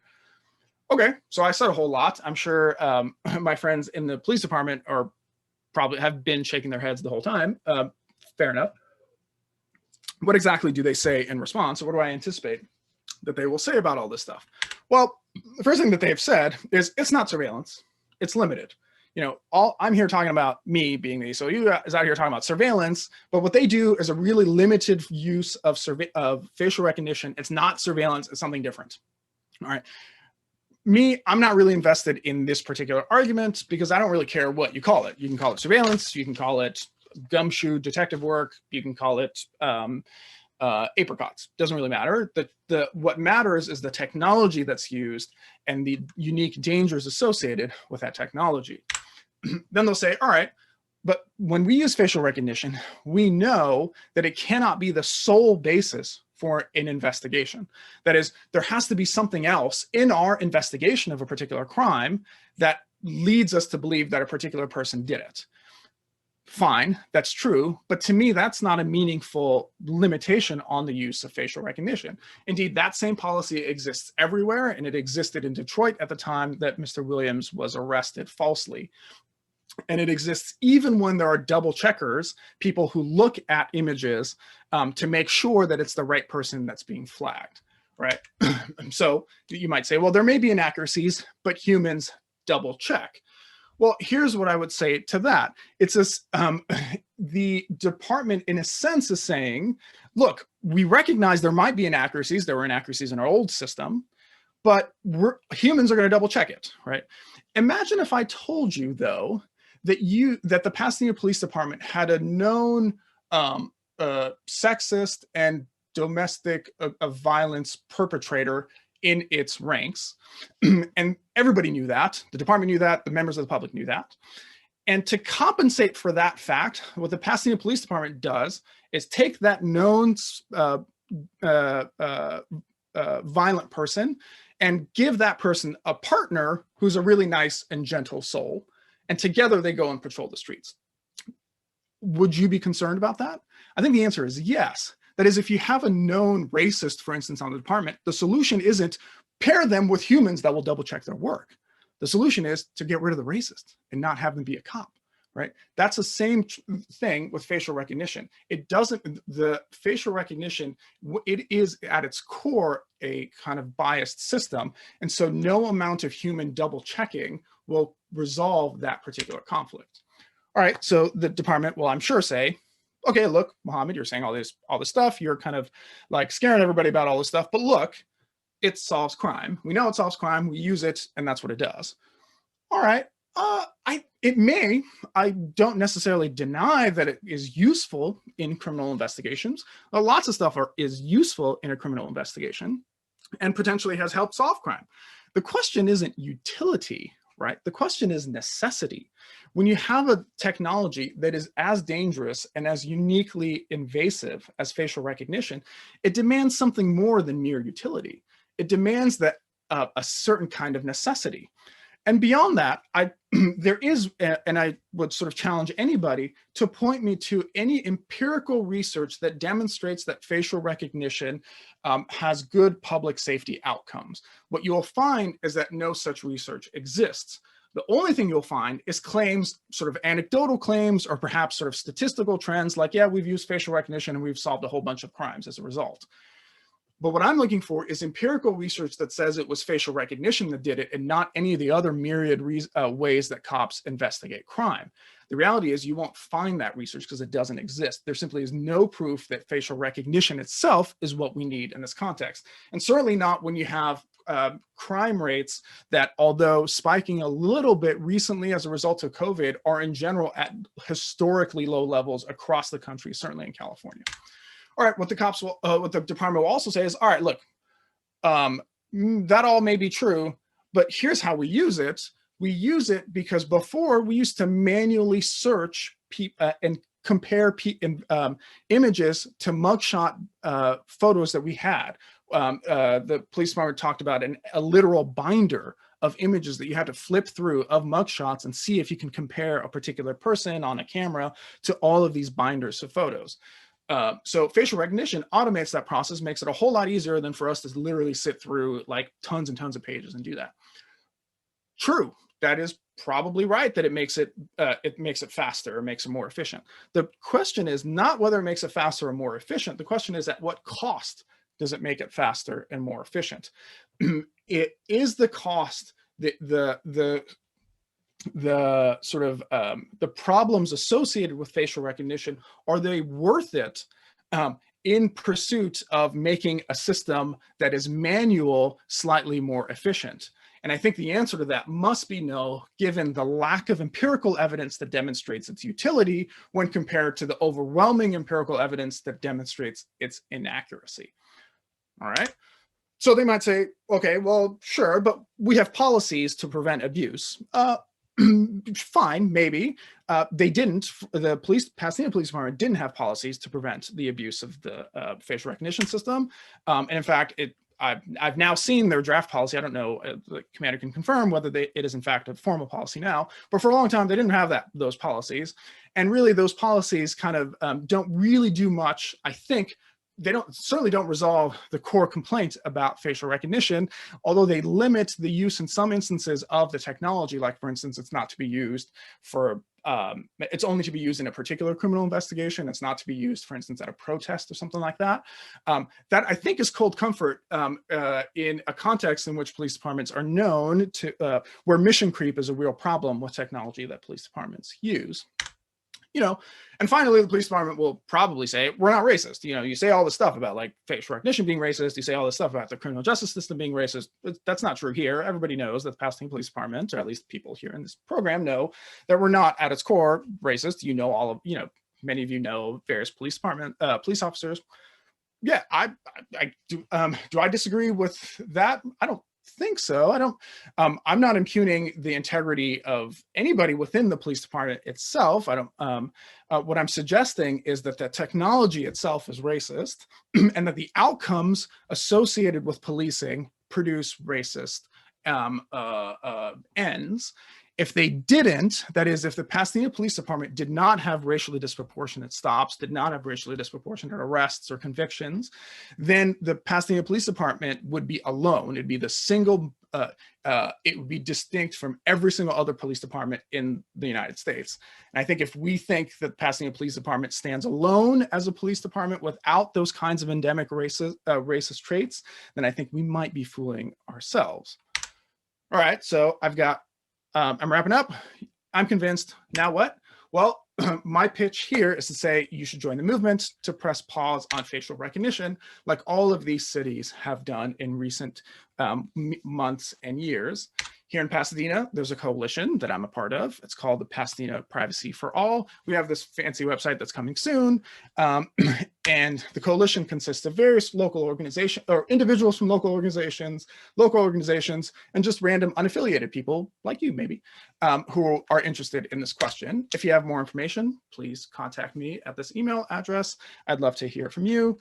Okay, so I said a whole lot. I'm sure my friends in the police department are probably have been shaking their heads the whole time. Fair enough. What exactly do they say in response? Or what do I anticipate that they will say about all this stuff? Well, the first thing that they have said is it's not surveillance, it's limited. You know, I'm here talking about me being the ACLU is out here talking about surveillance, but what they do is a really limited use of facial recognition. It's not surveillance, it's something different. All right. Me, I'm not really invested in this particular argument because I don't really care what you call it. You can call it surveillance, you can call it gumshoe detective work, you can call it apricots. Doesn't really matter. What matters is the technology that's used and the unique dangers associated with that technology. Then they'll say, all right, but when we use facial recognition, we know that it cannot be the sole basis for an investigation. That is, there has to be something else in our investigation of a particular crime that leads us to believe that a particular person did it. Fine, that's true, but to me, that's not a meaningful limitation on the use of facial recognition. Indeed, that same policy exists everywhere, and it existed in Detroit at the time that Mr. Williams was arrested falsely. And it exists even when there are double checkers, people who look at images to make sure that it's the right person that's being flagged, right? So you might say, well, there may be inaccuracies, but humans double check. Well, here's what I would say to that. It's this, the department, in a sense, is saying, look, we recognize there might be inaccuracies. There were inaccuracies in our old system, but humans are going to double check it, right? Imagine if I told you, though, that the Pasadena Police Department had a known sexist and domestic violence perpetrator in its ranks. And everybody knew that. The department knew that. The members of the public knew that. And to compensate for that fact, what the Pasadena Police Department does is take that known violent person and give that person a partner who's a really nice and gentle soul. And together they go and patrol the streets. Would you be concerned about that? I think the answer is yes. That is, if you have a known racist, for instance, on the department, the solution isn't pair them with humans that will double check their work. The solution is to get rid of the racist and not have them be a cop, right? That's the same thing with facial recognition. It doesn't, the facial recognition, it is at its core a kind of biased system. And so no amount of human double checking will resolve that particular conflict. All right, so the department will, I'm sure, say, okay, look, Mohammed, you're saying all this stuff. You're kind of like scaring everybody about all this stuff. But look, it solves crime. We know it solves crime. We use it, and that's what it does. All right. I don't necessarily deny that it is useful in criminal investigations. Lots of stuff is useful in a criminal investigation and potentially has helped solve crime. The question isn't utility, right? The question is necessity. When you have a technology that is as dangerous and as uniquely invasive as facial recognition, it demands something more than mere utility. It demands that a certain kind of necessity. And beyond that, there is, and I would sort of challenge anybody to point me to any empirical research that demonstrates that facial recognition has good public safety outcomes. What you'll find is that no such research exists. The only thing you'll find is claims, sort of anecdotal claims, or perhaps sort of statistical trends like, yeah, we've used facial recognition and we've solved a whole bunch of crimes as a result. But what I'm looking for is empirical research that says it was facial recognition that did it and not any of the other myriad ways that cops investigate crime. The reality is you won't find that research because it doesn't exist. There simply is no proof that facial recognition itself is what we need in this context. And certainly not when you have crime rates that, although spiking a little bit recently as a result of COVID, are in general at historically low levels across the country, certainly in California. All right, what the department will also say is, all right, look, that all may be true, but here's how we use it. We use it because before we used to manually search and compare images to mugshot photos that we had. The police department talked about a literal binder of images that you had to flip through of mugshots and see if you can compare a particular person on a camera to all of these binders of photos. So facial recognition automates that process, makes it a whole lot easier than for us to literally sit through like tons and tons of pages and do that. True, that is probably right that it makes it faster or makes it more efficient. The question is not whether it makes it faster or more efficient. The question is at what cost does it make it faster and more efficient? It is the cost, the sort of the problems associated with facial recognition, are they worth it in pursuit of making a system that is manual slightly more efficient? And I think the answer to that must be no, given the lack of empirical evidence that demonstrates its utility when compared to the overwhelming empirical evidence that demonstrates its inaccuracy. All right. So they might say, okay, well, sure, but we have policies to prevent abuse. Fine, maybe. They didn't. The Pasadena Police Department didn't have policies to prevent the abuse of the facial recognition system. And in fact, I've now seen their draft policy. I don't know, the commander can confirm whether it is in fact a formal policy now, but for a long time, they didn't have those policies. And really those policies kind of don't really do much, I think. They certainly don't resolve the core complaint about facial recognition, although they limit the use in some instances of the technology. Like for instance, it's not to be used for, it's only to be used in a particular criminal investigation. It's not to be used, for instance, at a protest or something like that. That I think is cold comfort in a context in which police departments are known to, where mission creep is a real problem with technology that police departments use. You know, and finally, the police department will probably say, we're not racist. You know, you say all this stuff about like facial recognition being racist. You say all this stuff about the criminal justice system being racist. That's not true here. Everybody knows that the Pasadena Police Department, or at least people here in this program, know that we're not at its core racist. You know, many of you know various police department, police officers. Yeah, I do. Do I disagree with that? I don't think so. I'm not impugning the integrity of anybody within the police department itself. What I'm suggesting is that the technology itself is racist and that the outcomes associated with policing produce racist ends. If they didn't, that is, if the Pasadena Police Department did not have racially disproportionate stops, did not have racially disproportionate arrests or convictions, then the Pasadena Police Department would be alone. It'd be the single, it would be distinct from every single other police department in the United States. And I think if we think that Pasadena Police Department stands alone as a police department without those kinds of endemic racist traits, then I think we might be fooling ourselves. All right, so I'm wrapping up. I'm convinced. Now what? Well, my pitch here is to say you should join the movement to press pause on facial recognition, like all of these cities have done in recent months and years. Here in Pasadena, there's a coalition that I'm a part of. It's called the Pasadena Privacy for All. We have this fancy website that's coming soon. And the coalition consists of various local organizations or individuals from local organizations, and just random unaffiliated people like you maybe, who are interested in this question. If you have more information, please contact me at this email address. I'd love to hear from you.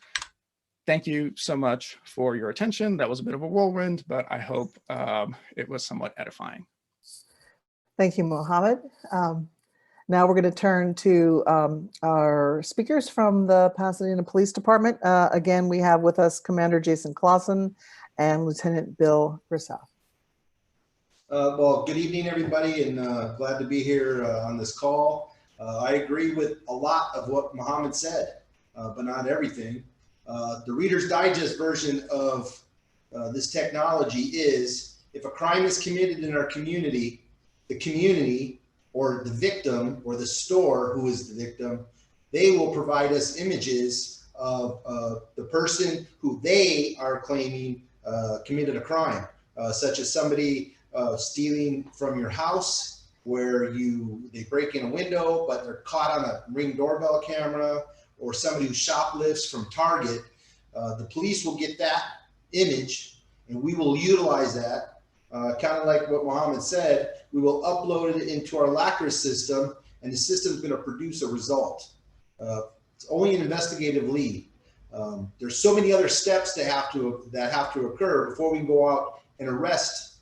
Thank you so much for your attention. That was a bit of a whirlwind, but I hope it was somewhat edifying. Thank you, Mohammed. Now we're going to turn to our speakers from the Pasadena Police Department. Again, we have with us Commander Jason Clausen and Lieutenant Bill Grissow. Well, good evening, everybody, and glad to be here on this call. I agree with a lot of what Mohammed said, but not everything. The Reader's Digest version of this technology is, if a crime is committed in our community, the community or the victim or the store who is the victim, they will provide us images of the person who they are claiming committed a crime, such as somebody stealing from your house, where they break in a window, but they're caught on a Ring doorbell camera, or somebody who shoplifts from Target. The police will get that image, and we will utilize that, kind of like what Mohammed said. We will upload it into our lacquer system, and the system is going to produce a result. It's only an investigative lead. There's so many other steps that have to occur before we can go out and arrest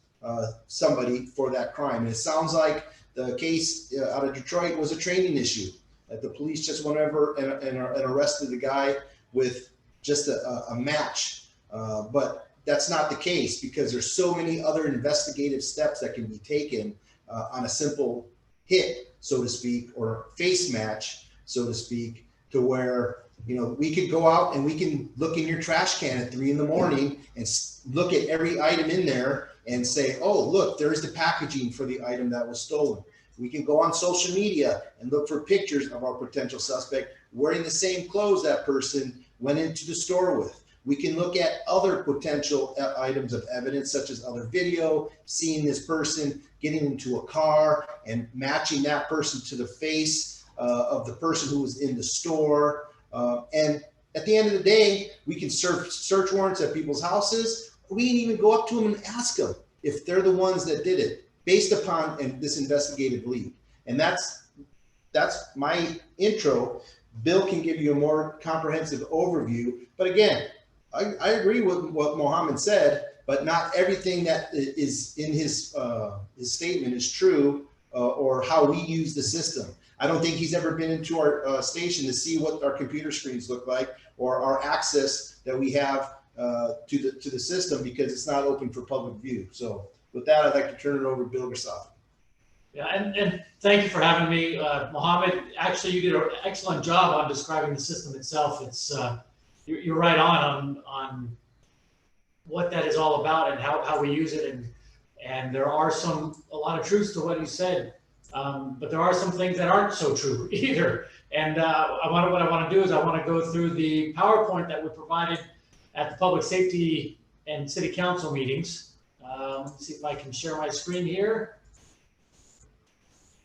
somebody for that crime. And it sounds like the case out of Detroit was a training issue, that the police just went over and arrested the guy with just a match. But that's not the case, because there's so many other investigative steps that can be taken on a simple hit, so to speak, or face match, so to speak, to where, you know, we could go out and we can look in your trash can at 3 in the morning and look at every item in there and say, oh, look, there's the packaging for the item that was stolen. We can go on social media and look for pictures of our potential suspect wearing the same clothes that person went into the store with. We can look at other potential items of evidence, such as other video, seeing this person getting into a car and matching that person to the face of the person who was in the store. And at the end of the day, we can serve search warrants at people's houses. We can even go up to them and ask them if they're the ones that did it, based upon this investigative lead. And that's my intro. Bill can give you a more comprehensive overview. But again, I agree with what Mohammed said, but not everything that is in his statement is true, or how we use the system. I don't think he's ever been into our station to see what our computer screens look like, or our access that we have to the system, because it's not open for public view. So with that, I'd like to turn it over to Bill Gersoff. Yeah, and thank you for having me, Mohammed. Actually, you did an excellent job on describing the system itself. It's you're right on what that is all about and how we use it, and there are a lot of truths to what you said, but there are some things that aren't so true either. And what I want to do is I want to go through the PowerPoint that we provided at the public safety and city council meetings. Let's see if I can share my screen here.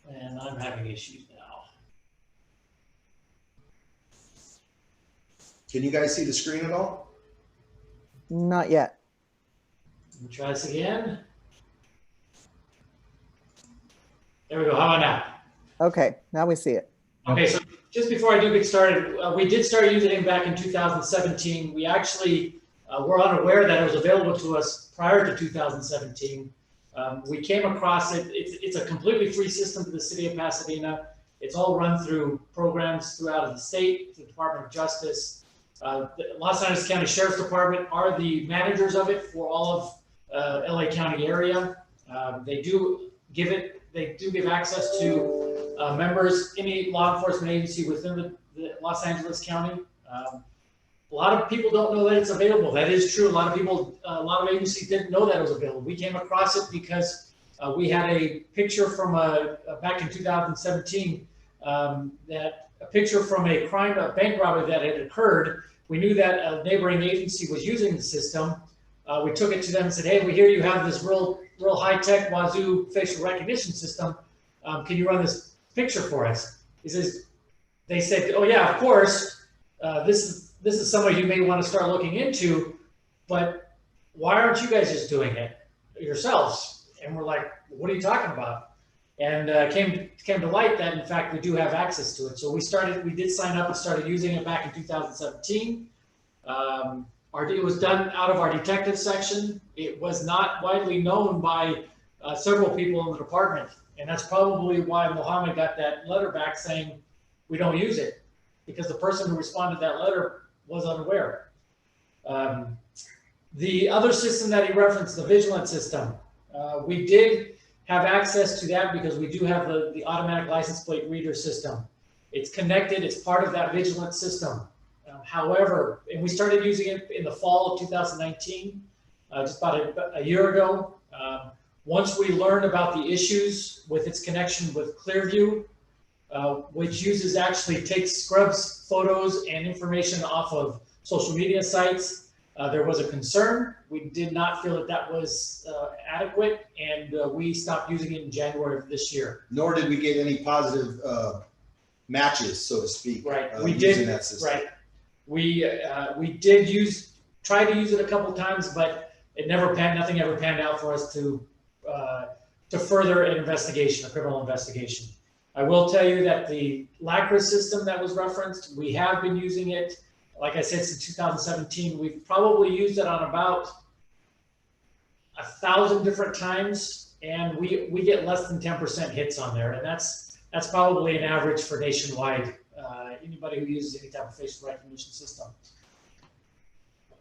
And I'm having issues now. Can you guys see the screen at all? Not yet. Let me try this again. There we go. How about now? Okay, now we see it. Okay, so just before I do get started, we did start using it back in 2017. We actually were unaware that it was available to us prior to 2017. We came across it. It's a completely free system to the city of Pasadena. It's all run through programs throughout the state, the Department of Justice. The Los Angeles County Sheriff's Department are the managers of it for all of LA County area. They do give access to members, any law enforcement agency within the Los Angeles County. A lot of people don't know that it's available. That is true. A lot of agencies didn't know that it was available. We came across it because we had a picture from back in 2017, that a picture from a bank robbery that had occurred. We knew that a neighboring agency was using the system. We took it to them and said, "Hey, we hear you have this real high-tech Wazoo facial recognition system. Can you run this picture for us?" They said, "Oh yeah, of course. This is somebody you may want to start looking into, but why aren't you guys just doing it yourselves?" And we're like, "What are you talking about?" And came to light that in fact we do have access to it. So we did sign up and started using it back in 2017. It was done out of our detective section. It was not widely known by several people in the department, and that's probably why Mohammed got that letter back saying we don't use it, because the person who responded to that letter was unaware. The other system that he referenced, the vigilant system, we did have access to that because we do have the automatic license plate reader system. It's connected, it's part of that vigilant system. However, and we started using it in the fall of 2019, just about a year ago. Once we learned about the issues with its connection with Clearview, which scrubs photos and information off of social media sites, there was a concern. We did not feel that that was adequate, and we stopped using it in January of this year. Nor did we get any positive matches, so to speak. Right, we did that system. Right, we did try to use it a couple times, but nothing ever panned out for us to further an investigation, a criminal investigation. I will tell you that the LACRA system that was referenced, we have been using it, like I said, since 2017. We've probably used it on about 1,000 different times, and we get less than 10% hits on there, and that's probably an average for nationwide, anybody who uses any type of facial recognition system.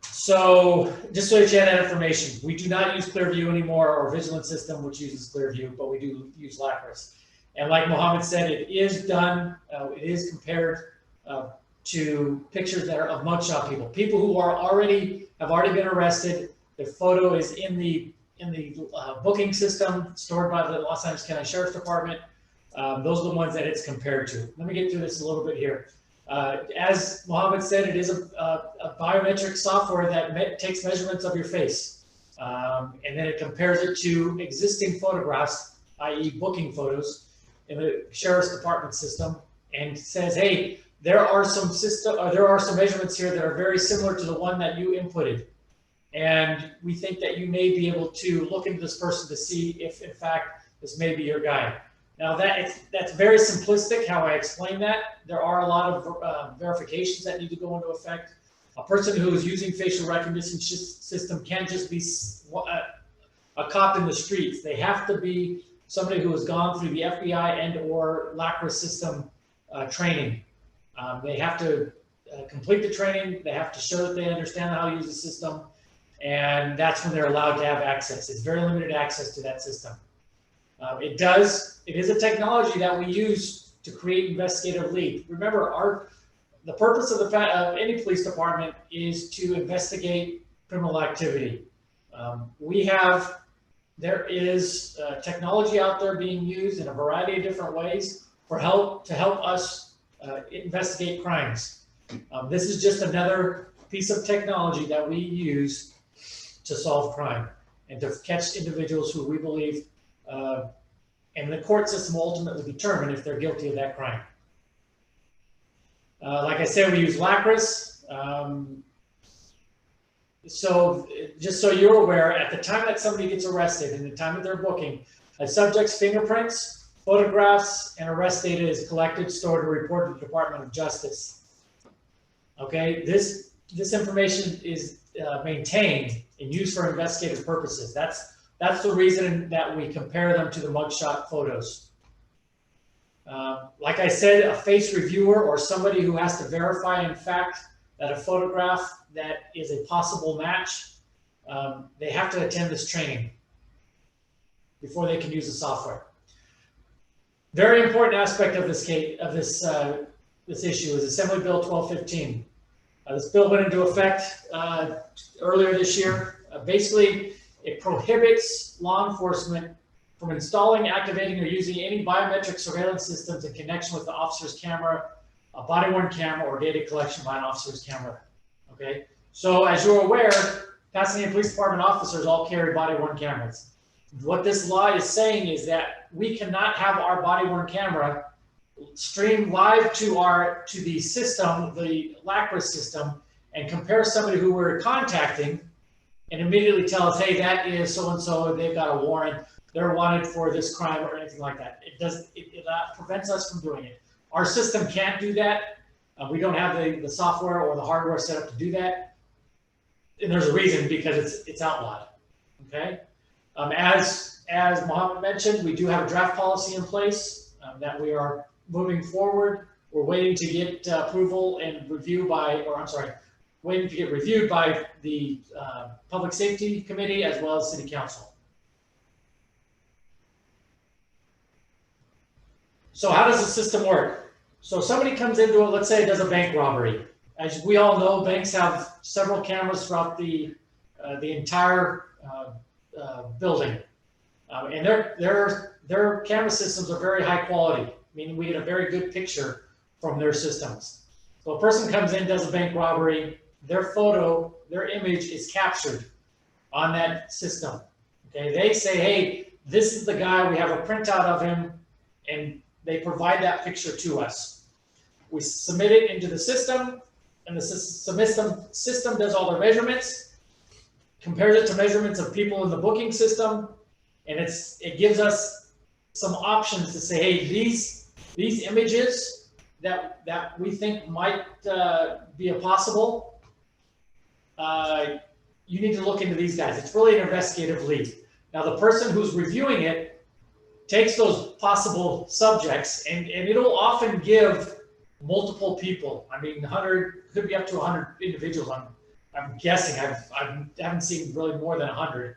So just so that you have that information, we do not use Clearview anymore, or Vigilant System, which uses Clearview, but we do use LACRA's. And like Mohammed said, it is done, it is compared to pictures that are of mugshot people who have already been arrested. Their photo is in the booking system stored by the Los Angeles County Sheriff's Department. Those are the ones that it's compared to. Let me get through this a little bit here. As Mohammed said, it is a biometric software that takes measurements of your face, and then it compares it to existing photographs, i.e. booking photos, in the Sheriff's Department system, and says, hey, there are some measurements here that are very similar to the one that you inputted, and we think that you may be able to look into this person to see if, in fact, this may be your guy. Now that's very simplistic how I explain that. There are a lot of verifications that need to go into effect. A person who is using facial recognition system can't just be a cop in the streets. They have to be somebody who has gone through the FBI and or LACRA system training. They have to complete the training. They have to show that they understand how to use the system, and that's when they're allowed to have access. It's very limited access to that system. It is a technology that we use to create investigative lead. Remember, the purpose of any police department is to investigate criminal activity. There is technology out there being used in a variety of different ways to help us investigate crimes. This is just another piece of technology that we use to solve crime and to catch individuals who we believe and the court system will ultimately determine if they're guilty of that crime. Like I said, we use LACRA's. So just so you're aware, at the time that somebody gets arrested and the time that they're booking, a subject's fingerprints, photographs, and arrest data is collected, stored, and reported to the Department of Justice. Okay, this information is maintained and used for investigative purposes. That's the reason that we compare them to the mugshot photos. Like I said, a face reviewer or somebody who has to verify, in fact, that a photograph that is a possible match, they have to attend this training before they can use the software. Very important aspect of this issue is Assembly Bill 1215. This bill went into effect earlier this year. Basically, it prohibits law enforcement from installing, activating, or using any biometric surveillance systems in connection with the officer's camera, a body-worn camera, or data collection by an officer's camera. Okay, so as you're aware, Pasadena Police Department officers all carry body-worn cameras. What this law is saying is that we cannot have our body-worn camera stream live to the system, the LACRA system, and compare somebody who we're contacting and immediately tell us, hey, that is so-and-so, they've got a warrant, they're wanted for this crime or anything like that. It prevents us from doing it. Our system can't do that. We don't have the software or the hardware set up to do that. And there's a reason, because it's outlawed, okay? As Mohammed mentioned, we do have a draft policy in place that we are moving forward. We're waiting to get approval and review waiting to get reviewed by the Public Safety Committee as well as City Council. So how does the system work? So somebody comes into it, let's say it does a bank robbery. as we all know, banks have several cameras throughout the entire building, and their camera systems are very high quality, meaning we get a very good picture from their systems. So a person comes in, does a bank robbery, their photo, their image is captured on that system. Okay, they say, hey, this is the guy, we have a printout of him, and they provide that picture to us. We submit it into the system, and the system does all their measurements, compares it to measurements of people in the booking system, and it gives us some options to say, hey, these images that we think might be a possible, you need to look into these guys. It's really an investigative lead. Now, the person who's reviewing it takes those possible subjects, and it'll often give multiple people. I mean, 100, could be up to 100 individuals. I'm guessing. I haven't seen really more than 100.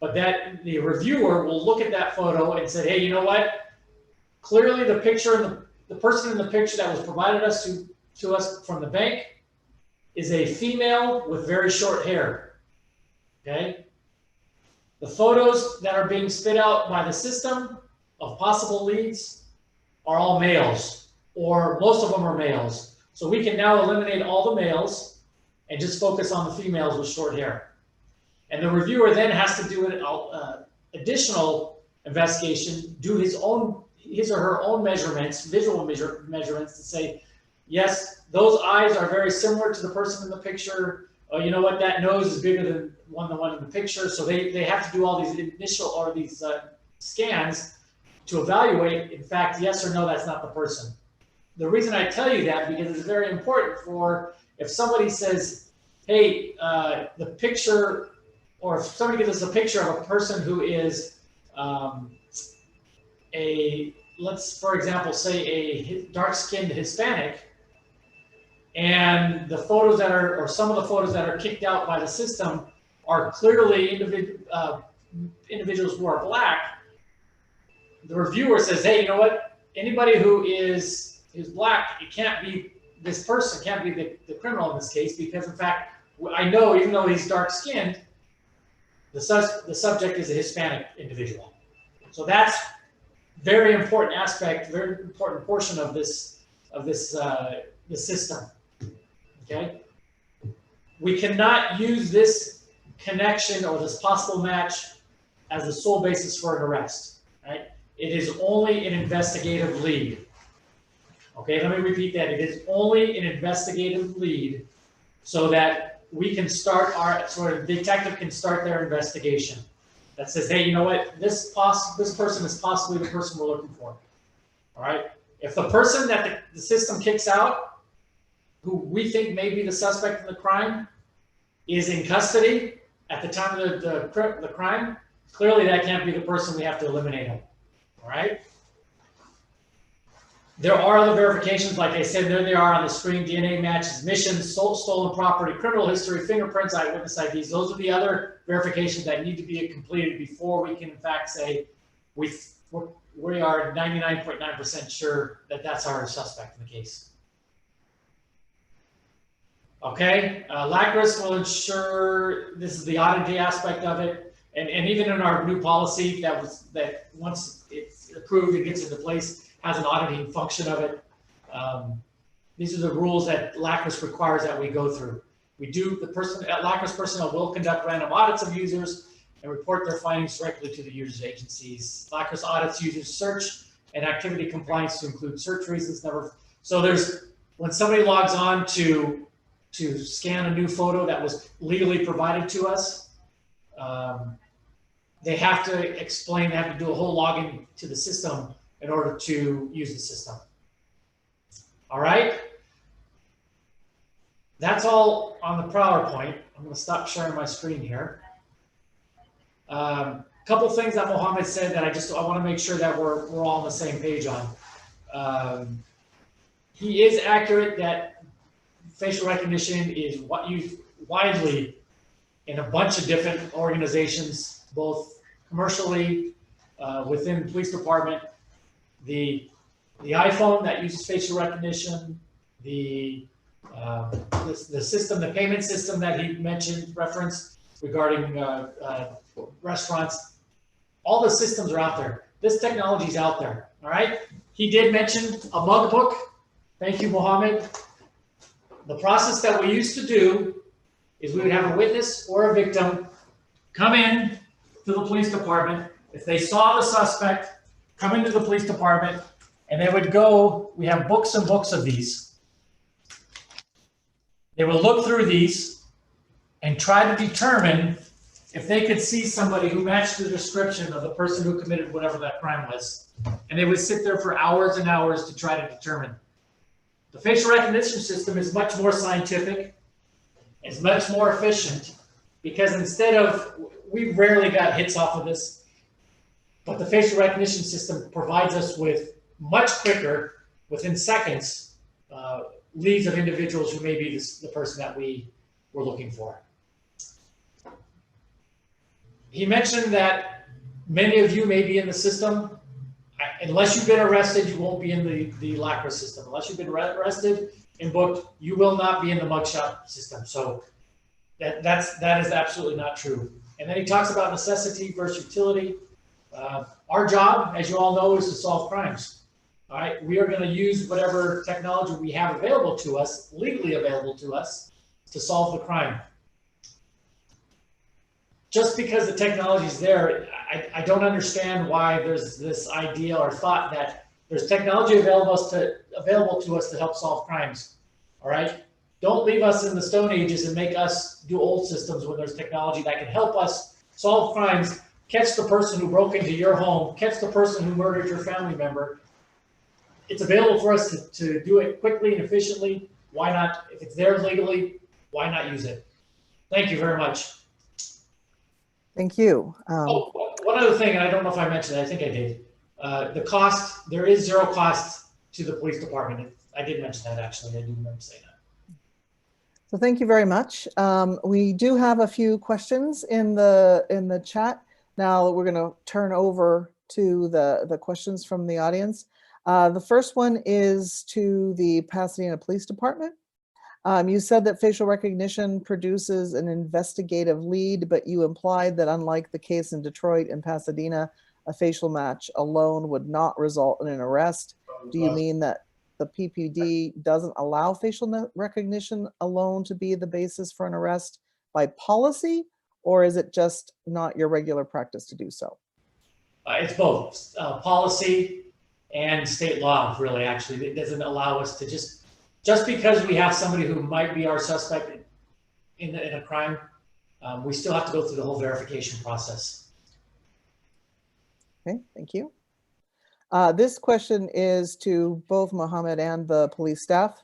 But that the reviewer will look at that photo and say, hey, you know what? Clearly, the picture, the person in the picture that was provided to us from the bank is a female with very short hair. Okay. The photos that are being spit out by the system of possible leads are all males, or most of them are males. So we can now eliminate all the males and just focus on the females with short hair. And the reviewer then has to do an additional investigation, do his or her own measurements, visual measurements to say, yes, those eyes are very similar to the person in the picture. Oh, you know what? That nose is bigger than the one in the picture. So they have to do all these initial or these scans to evaluate, in fact, yes or no, that's not the person. The reason I tell you that, because it's very important for if somebody says, hey, the picture, or if somebody gives us a picture of a person who is let's, for example, say a dark-skinned Hispanic, and the photos that are, or some of the photos that are kicked out by the system are clearly individuals who are black, the reviewer says, hey, you know what? Anybody who is black, it can't be this person, can't be the criminal in this case, because in fact, I know even though he's dark-skinned, the subject is a Hispanic individual. So that's very important aspect, very important portion of this system. Okay, we cannot use this connection or this possible match as the sole basis for an arrest. Right? It is only an investigative lead. Okay, let me repeat that. It is only an investigative lead, so that we can start the detective can start their investigation. That says, hey, you know what? This person is possibly the person we're looking for. All right. If the person that the system kicks out, who we think may be the suspect in the crime, is in custody at the time of the crime, clearly that can't be the person. We have to eliminate him. All right. There are other verifications, like I said, there they are on the screen: DNA matches, missions, stolen property, criminal history, fingerprints, eyewitness IDs. Those are the other verifications that need to be completed before we can, in fact, say we are 99.9% sure that that's our suspect in the case. Okay, LACRIS will ensure, this is the auditing aspect of it, and even in our new policy that once it's approved and gets into place, has an auditing function of it. These are the rules that LACRIS requires that we go through. LACRIS personnel will conduct random audits of users and report their findings directly to the users' agencies. LACRIS audits users' search and activity compliance to include search reasons. So when somebody logs on to scan a new photo that was legally provided to us, they have to explain, they have to do a whole login to the system in order to use the system. All right. That's all on the PowerPoint. I'm going to stop sharing my screen here. Couple things that Mohammad said that I want to make sure that we're all on the same page on. He is accurate that facial recognition is used widely in a bunch of different organizations, both commercially, within the police department. The iPhone that uses facial recognition, the The system, the payment system that he mentioned, referenced regarding restaurants, all the systems are out there. This technology is out there, all right? He did mention a mug book. Thank you, Mohammed. The process that we used to do is we would have a witness or a victim come in to the police department. If they saw the suspect, come into the police department, and they would go, we have books and books of these. They would look through these and try to determine if they could see somebody who matched the description of the person who committed whatever that crime was. And they would sit there for hours and hours to try to determine. The facial recognition system is much more scientific. It's much more efficient because instead of, we rarely got hits off of this, but the facial recognition system provides us with much quicker, within seconds, leads of individuals who may be the person that we were looking for. He mentioned that many of you may be in the system. Unless you've been arrested, you won't be in the LACRA system. Unless you've been arrested and booked, you will not be in the mugshot system. So that is absolutely not true. And then he talks about necessity versus utility. Our job, as you all know, is to solve crimes. All right, we are going to use whatever technology we have available to us, legally available to us, to solve the crime. Just because the technology is there, I don't understand why there's this idea or thought that there's technology available to us to help solve crimes. All right, don't leave us in the Stone Ages and make us do old systems when there's technology that can help us solve crimes, catch the person who broke into your home, catch the person who murdered your family member. It's available for us to do it quickly and efficiently. Why not? If it's there legally, why not use it? Thank you very much. Thank you. One other thing, and I don't know if I mentioned it, I think I did. The cost, there is zero cost to the police department. I did mention that, actually. I do remember saying that. So thank you very much. We do have a few questions in the chat. Now we're going to turn over to the questions from the audience. The first one is to the Pasadena Police Department. You said that facial recognition produces an investigative lead, but you implied that unlike the case in Detroit and Pasadena, a facial match alone would not result in an arrest. Do you mean that the PPD doesn't allow facial recognition alone to be the basis for an arrest by policy, or is it just not your regular practice to do so? It's both policy and state law, really, actually. It doesn't allow us to just because we have somebody who might be our suspect in a crime, we still have to go through the whole verification process. Okay, thank you. This question is to both Mohammed and the police staff.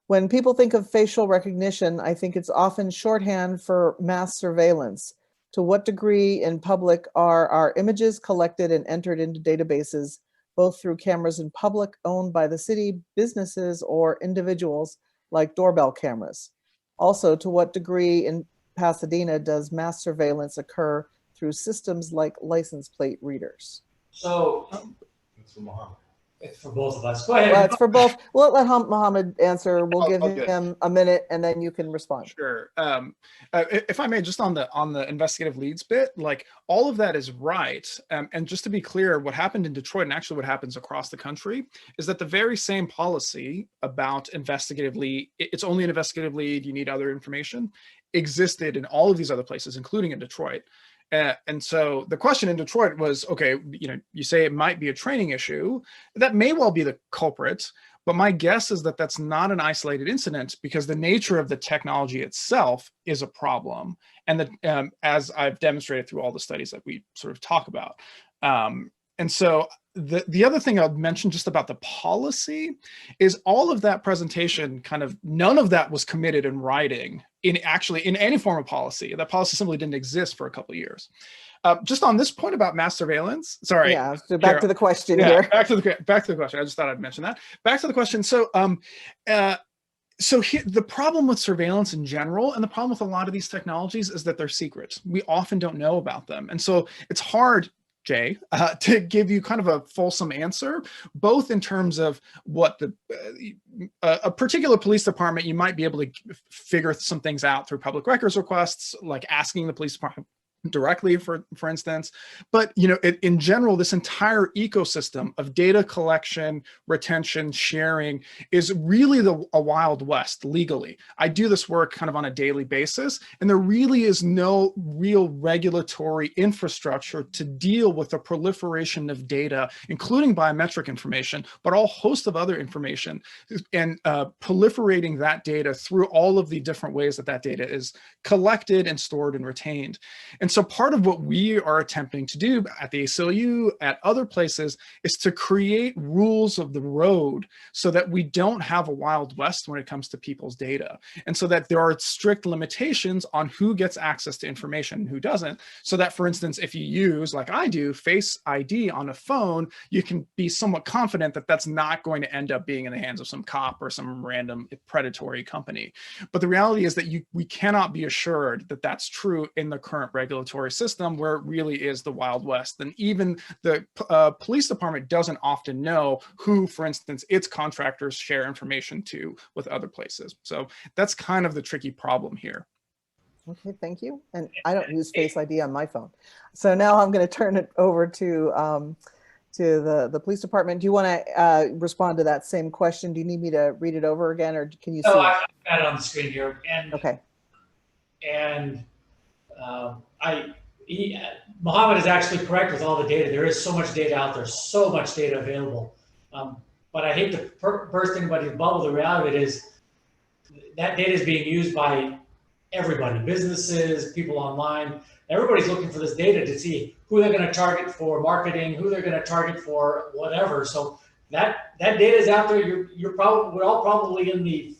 When people think of facial recognition, I think it's often shorthand for mass surveillance. To what degree in public are our images collected and entered into databases, both through cameras in public owned by the city, businesses, or individuals like doorbell cameras? Also, to what degree in Pasadena does mass surveillance occur through systems like license plate readers? So, That's for Mohammed. it's for both of us. Go ahead. Well, it's for both. We'll let Mohammed answer. We'll give him a minute and then you can respond. Sure. If I may, just on the investigative leads bit, like all of that is right. And just to be clear, what happened in Detroit and actually what happens across the country is that the very same policy about investigative lead, it's only an investigative lead, you need other information, existed in all of these other places, including in Detroit. And so the question in Detroit was, okay, you say it might be a training issue. That may well be the culprit, but my guess is that that's not an isolated incident because the nature of the technology itself is a problem. And that, as I've demonstrated through all the studies that we sort of talk about. And so the other thing I'd mention just about the policy is all of that presentation none of that was committed in writing in any form of policy. That policy simply didn't exist for a couple of years. Just on this point about mass surveillance, sorry. Yeah, so back to the question here. Back to the question. I just thought I'd mention that. Back to the question. So, here, the problem with surveillance in general, and the problem with a lot of these technologies is that they're secret. We often don't know about them. And so it's hard Jay, to give you kind of a fulsome answer, both in terms of what a particular police department, you might be able to figure some things out through public records requests, like asking the police department directly, for instance. But in general, this entire ecosystem of data collection, retention, sharing is really a Wild West legally. I do this work kind of on a daily basis, and there really is no real regulatory infrastructure to deal with the proliferation of data, including biometric information, but all host of other information, and proliferating that data through all of the different ways that data is collected and stored and retained. And so part of what we are attempting to do at the ACLU, at other places, is to create rules of the road so that we don't have a Wild West when it comes to people's data. And so that there are strict limitations on who gets access to information and who doesn't. So that, for instance, if you use, like I do, Face ID on a phone, you can be somewhat confident that that's not going to end up being in the hands of some cop or some random predatory company. But the reality is that we cannot be assured that that's true in the current regulatory system, where it really is the Wild West. And even the police department doesn't often know who, for instance, its contractors share information to with other places. So that's kind of the tricky problem here. Okay, thank you. And I don't use Face ID on my phone. So now I'm going to turn it over to the police department. Do you want to respond to that same question? Do you need me to read it over again, or can you see? No, I've got it on the screen here. And, okay. And Mohammad is actually correct with all the data. There is so much data out there, so much data available. But I hate to burst anybody's bubble. The reality of it is that data is being used by everybody, businesses, people online. Everybody's looking for this data to see who they're going to target for marketing, who they're going to target for whatever. So that data is out there. We're all probably in the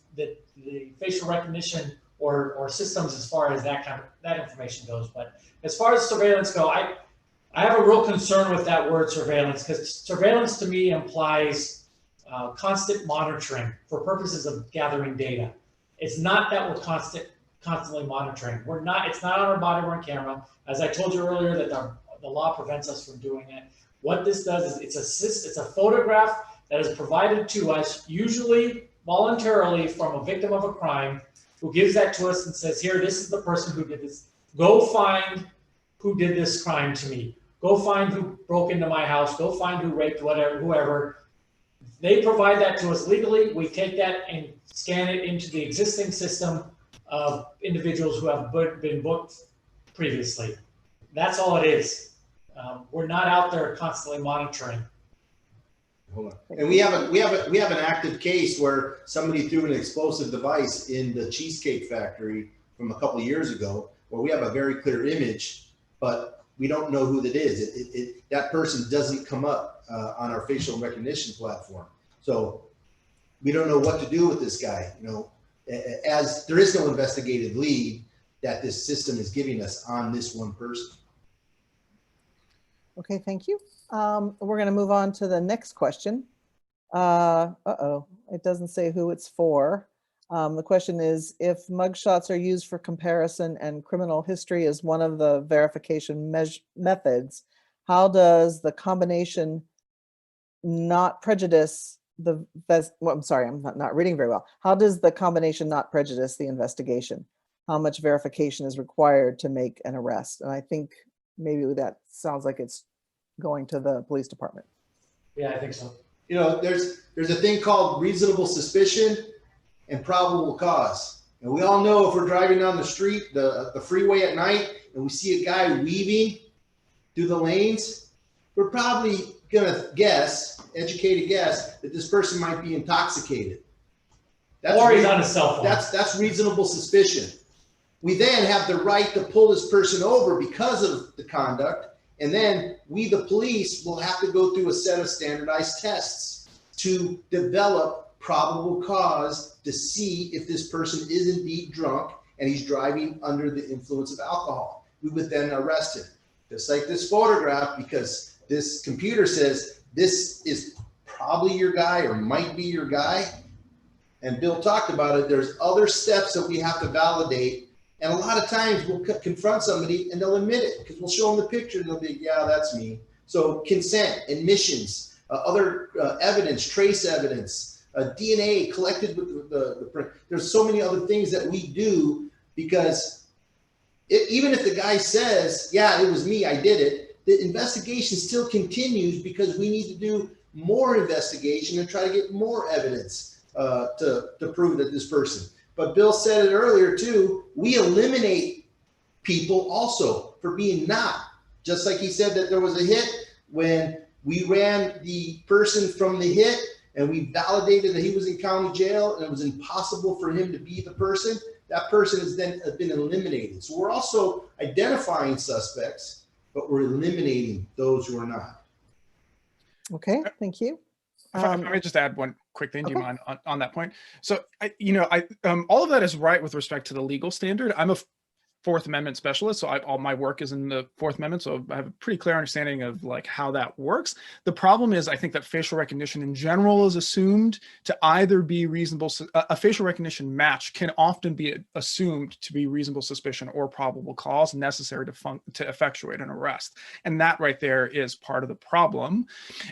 facial recognition or systems as far as that information goes. But as far as surveillance go, I have a real concern with that word surveillance, because surveillance to me implies constant monitoring for purposes of gathering data. It's not that we're constantly monitoring. It's not on our body worn camera. As I told you earlier, that the law prevents us from doing it. What this does is it's a photograph that is provided to us, usually voluntarily, from a victim of a crime, who gives that to us and says, here, this is the person who did this. Go find who did this crime to me. Go find who broke into my house. Go find who raped whoever. They provide that to us legally. We take that and scan it into the existing system of individuals who have been booked previously. That's all it is. We're not out there constantly monitoring. Hold on. And we have an active case where somebody threw an explosive device in the Cheesecake Factory from a couple of years ago, where we have a very clear image, but we don't know who that is. That person doesn't come up on our facial recognition platform. So we don't know what to do with this guy, as there is no investigative lead that this system is giving us on this one person. Okay, thank you. We're going to move on to the next question. It doesn't say who it's for. The question is, if mugshots are used for comparison and criminal history is one of the verification methods, how does the combination not prejudice the, I'm sorry, I'm not reading very well. How does the combination not prejudice the investigation? How much verification is required to make an arrest? And I think maybe that sounds like it's going to the police department. Yeah, I think so. There's a thing called reasonable suspicion and probable cause. And we all know, if we're driving down the street, the freeway at night, and we see a guy weaving through the lanes, we're probably gonna educated guess, that this person might be intoxicated. Or he's on his cell phone. That's reasonable suspicion. We then have the right to pull this person over because of the conduct, and then we, the police, will have to go through a set of standardized tests to develop probable cause to see if this person is indeed drunk and he's driving under the influence of alcohol. We would then arrest him. Just like this photograph, because this computer says this is probably your guy or might be your guy. And Bill talked about it. There's other steps that we have to validate. And a lot of times we'll confront somebody and they'll admit it, because we'll show them the picture and they'll be, yeah, that's me. So consent, admissions, other evidence, trace evidence, DNA collected with the print. There's so many other things that we do because even if the guy says, yeah, it was me, I did it, the investigation still continues because we need to do more investigation and try to get more evidence to prove that this person. But Bill said it earlier too, we eliminate people also for being not. Just like he said that there was a hit, when we ran the person from the hit and we validated that he was in county jail and it was impossible for him to be the person, that person has then been eliminated. So we're also identifying suspects, but we're eliminating those who are not. Okay, thank you. If I may just add one quick thing, do you Okay. mind on that point? So, all of that is right with respect to the legal standard. I'm a Fourth Amendment specialist, so all my work is in the Fourth Amendment, so I have a pretty clear understanding of like how that works. The problem is, I think that facial recognition in general is assumed to either be reasonable. A facial recognition match can often be assumed to be reasonable suspicion or probable cause necessary to effectuate an arrest, and that right there is part of the problem.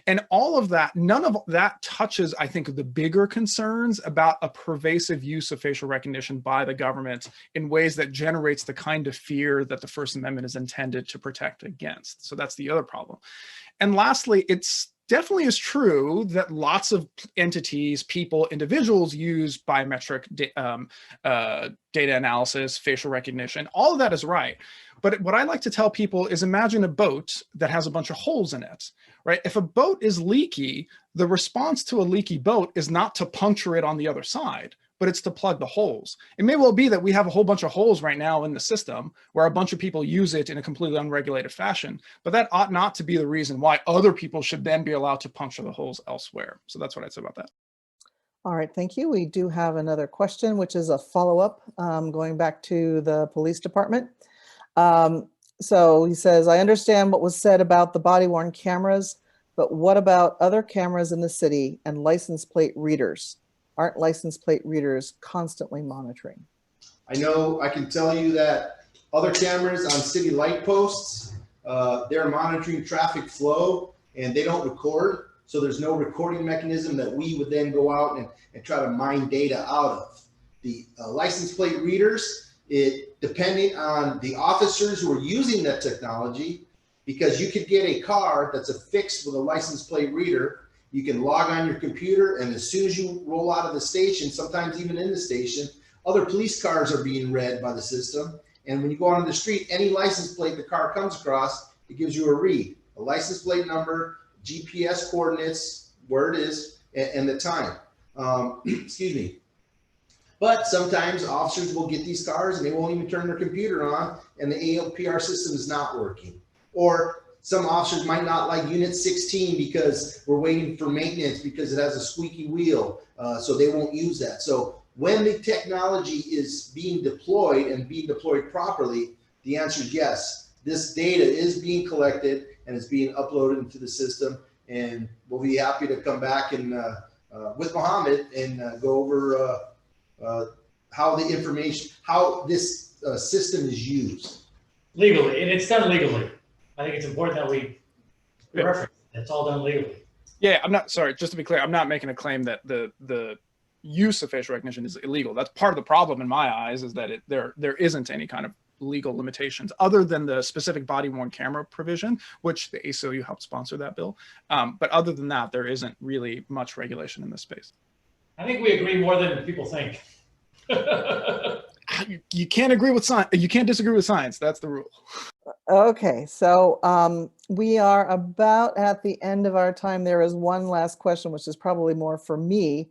And all of that, none of that touches, I think, the bigger concerns about a pervasive use of facial recognition by the government in ways that generates the kind of fear that the First Amendment is intended to protect against. So that's the other problem. And lastly, it's definitely is true that lots of entities, people, individuals use biometric data analysis, facial recognition. All of that is right. But what I like to tell people is imagine a boat that has a bunch of holes in it, right? If a boat is leaky, the response to a leaky boat is not to puncture it on the other side, but it's to plug the holes. It may well be that we have a whole bunch of holes right now in the system where a bunch of people use it in a completely unregulated fashion, but that ought not to be the reason why other people should then be allowed to puncture the holes elsewhere. So that's what I'd say about that. All right, thank you. We do have another question, which is a follow-up going back to the police department. So he says, I understand what was said about the body-worn cameras, but what about other cameras in the city and license plate readers? Aren't license plate readers constantly monitoring? I know I can tell you that other cameras on city light posts, they're monitoring traffic flow and they don't record. So there's no recording mechanism that we would then go out and try to mine data out of. The license plate readers, depending on the officers who are using that technology, because you could get a car that's affixed with a license plate reader. You can log on your computer, and as soon as you roll out of the station, sometimes even in the station, other police cars are being read by the system. And when you go on the street, any license plate the car comes across, it gives you a read, a license plate number, GPS coordinates, where it is, and the time. Excuse me. But sometimes officers will get these cars and they won't even turn their computer on, and the ALPR system is not working. Or some officers might not like unit 16 because we're waiting for maintenance because it has a squeaky wheel, so they won't use that. So when the technology is being deployed and being deployed properly, the answer is yes. This data is being collected and is being uploaded into the system, and we'll be happy to come back and with Mohammad and go over how the information, how this system is used. Legally, and it's done legally. I think it's important that we reference it. It's all done legally. Yeah, I'm not, sorry, just to be clear, I'm not making a claim that the use of facial recognition is illegal. That's part of the problem in my eyes, is that there isn't any kind of legal limitations other than the specific body-worn camera provision, which the ACLU helped sponsor that bill. But other than that, there isn't really much regulation in this space. I think we agree more than people think. You can't agree with science. You can't disagree with science. That's the rule. Okay, so we are about at the end of our time. There is one last question, which is probably more for me,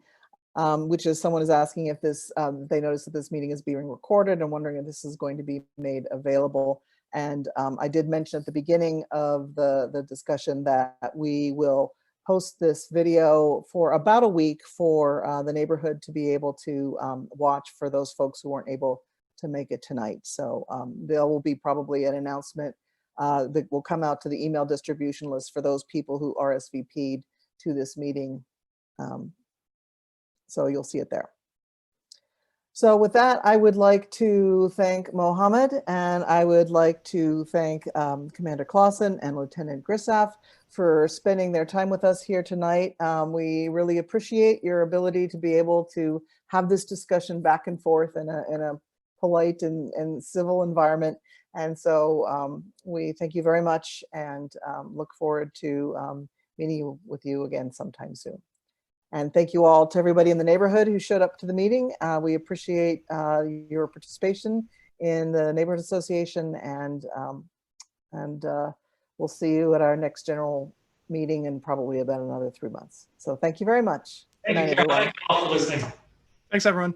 which is someone is asking if this, they noticed that this meeting is being recorded and wondering if this is going to be made available. And I did mention at the beginning of the discussion that we will post this video for about a week for the neighborhood to be able to watch for those folks who weren't able to make it tonight. So there will be probably an announcement that will come out to the email distribution list for those people who RSVP'd to this meeting. So you'll see it there. So with that, I would like to thank Mohammed, and I would like to thank Commander Clausen and Lieutenant Grissaff for spending their time with us here tonight. We really appreciate your ability to be able to have this discussion back and forth in a polite and civil environment. And so we thank you very much and look forward to meeting with you again sometime soon. And thank you all to everybody in the neighborhood who showed up to the meeting. We appreciate your participation in the Neighborhood Association, and we'll see you at our next general meeting in probably about another 3 months. So thank you very much. Thank Good night, you, Carol. everyone. Thank you all for listening. Thanks, everyone.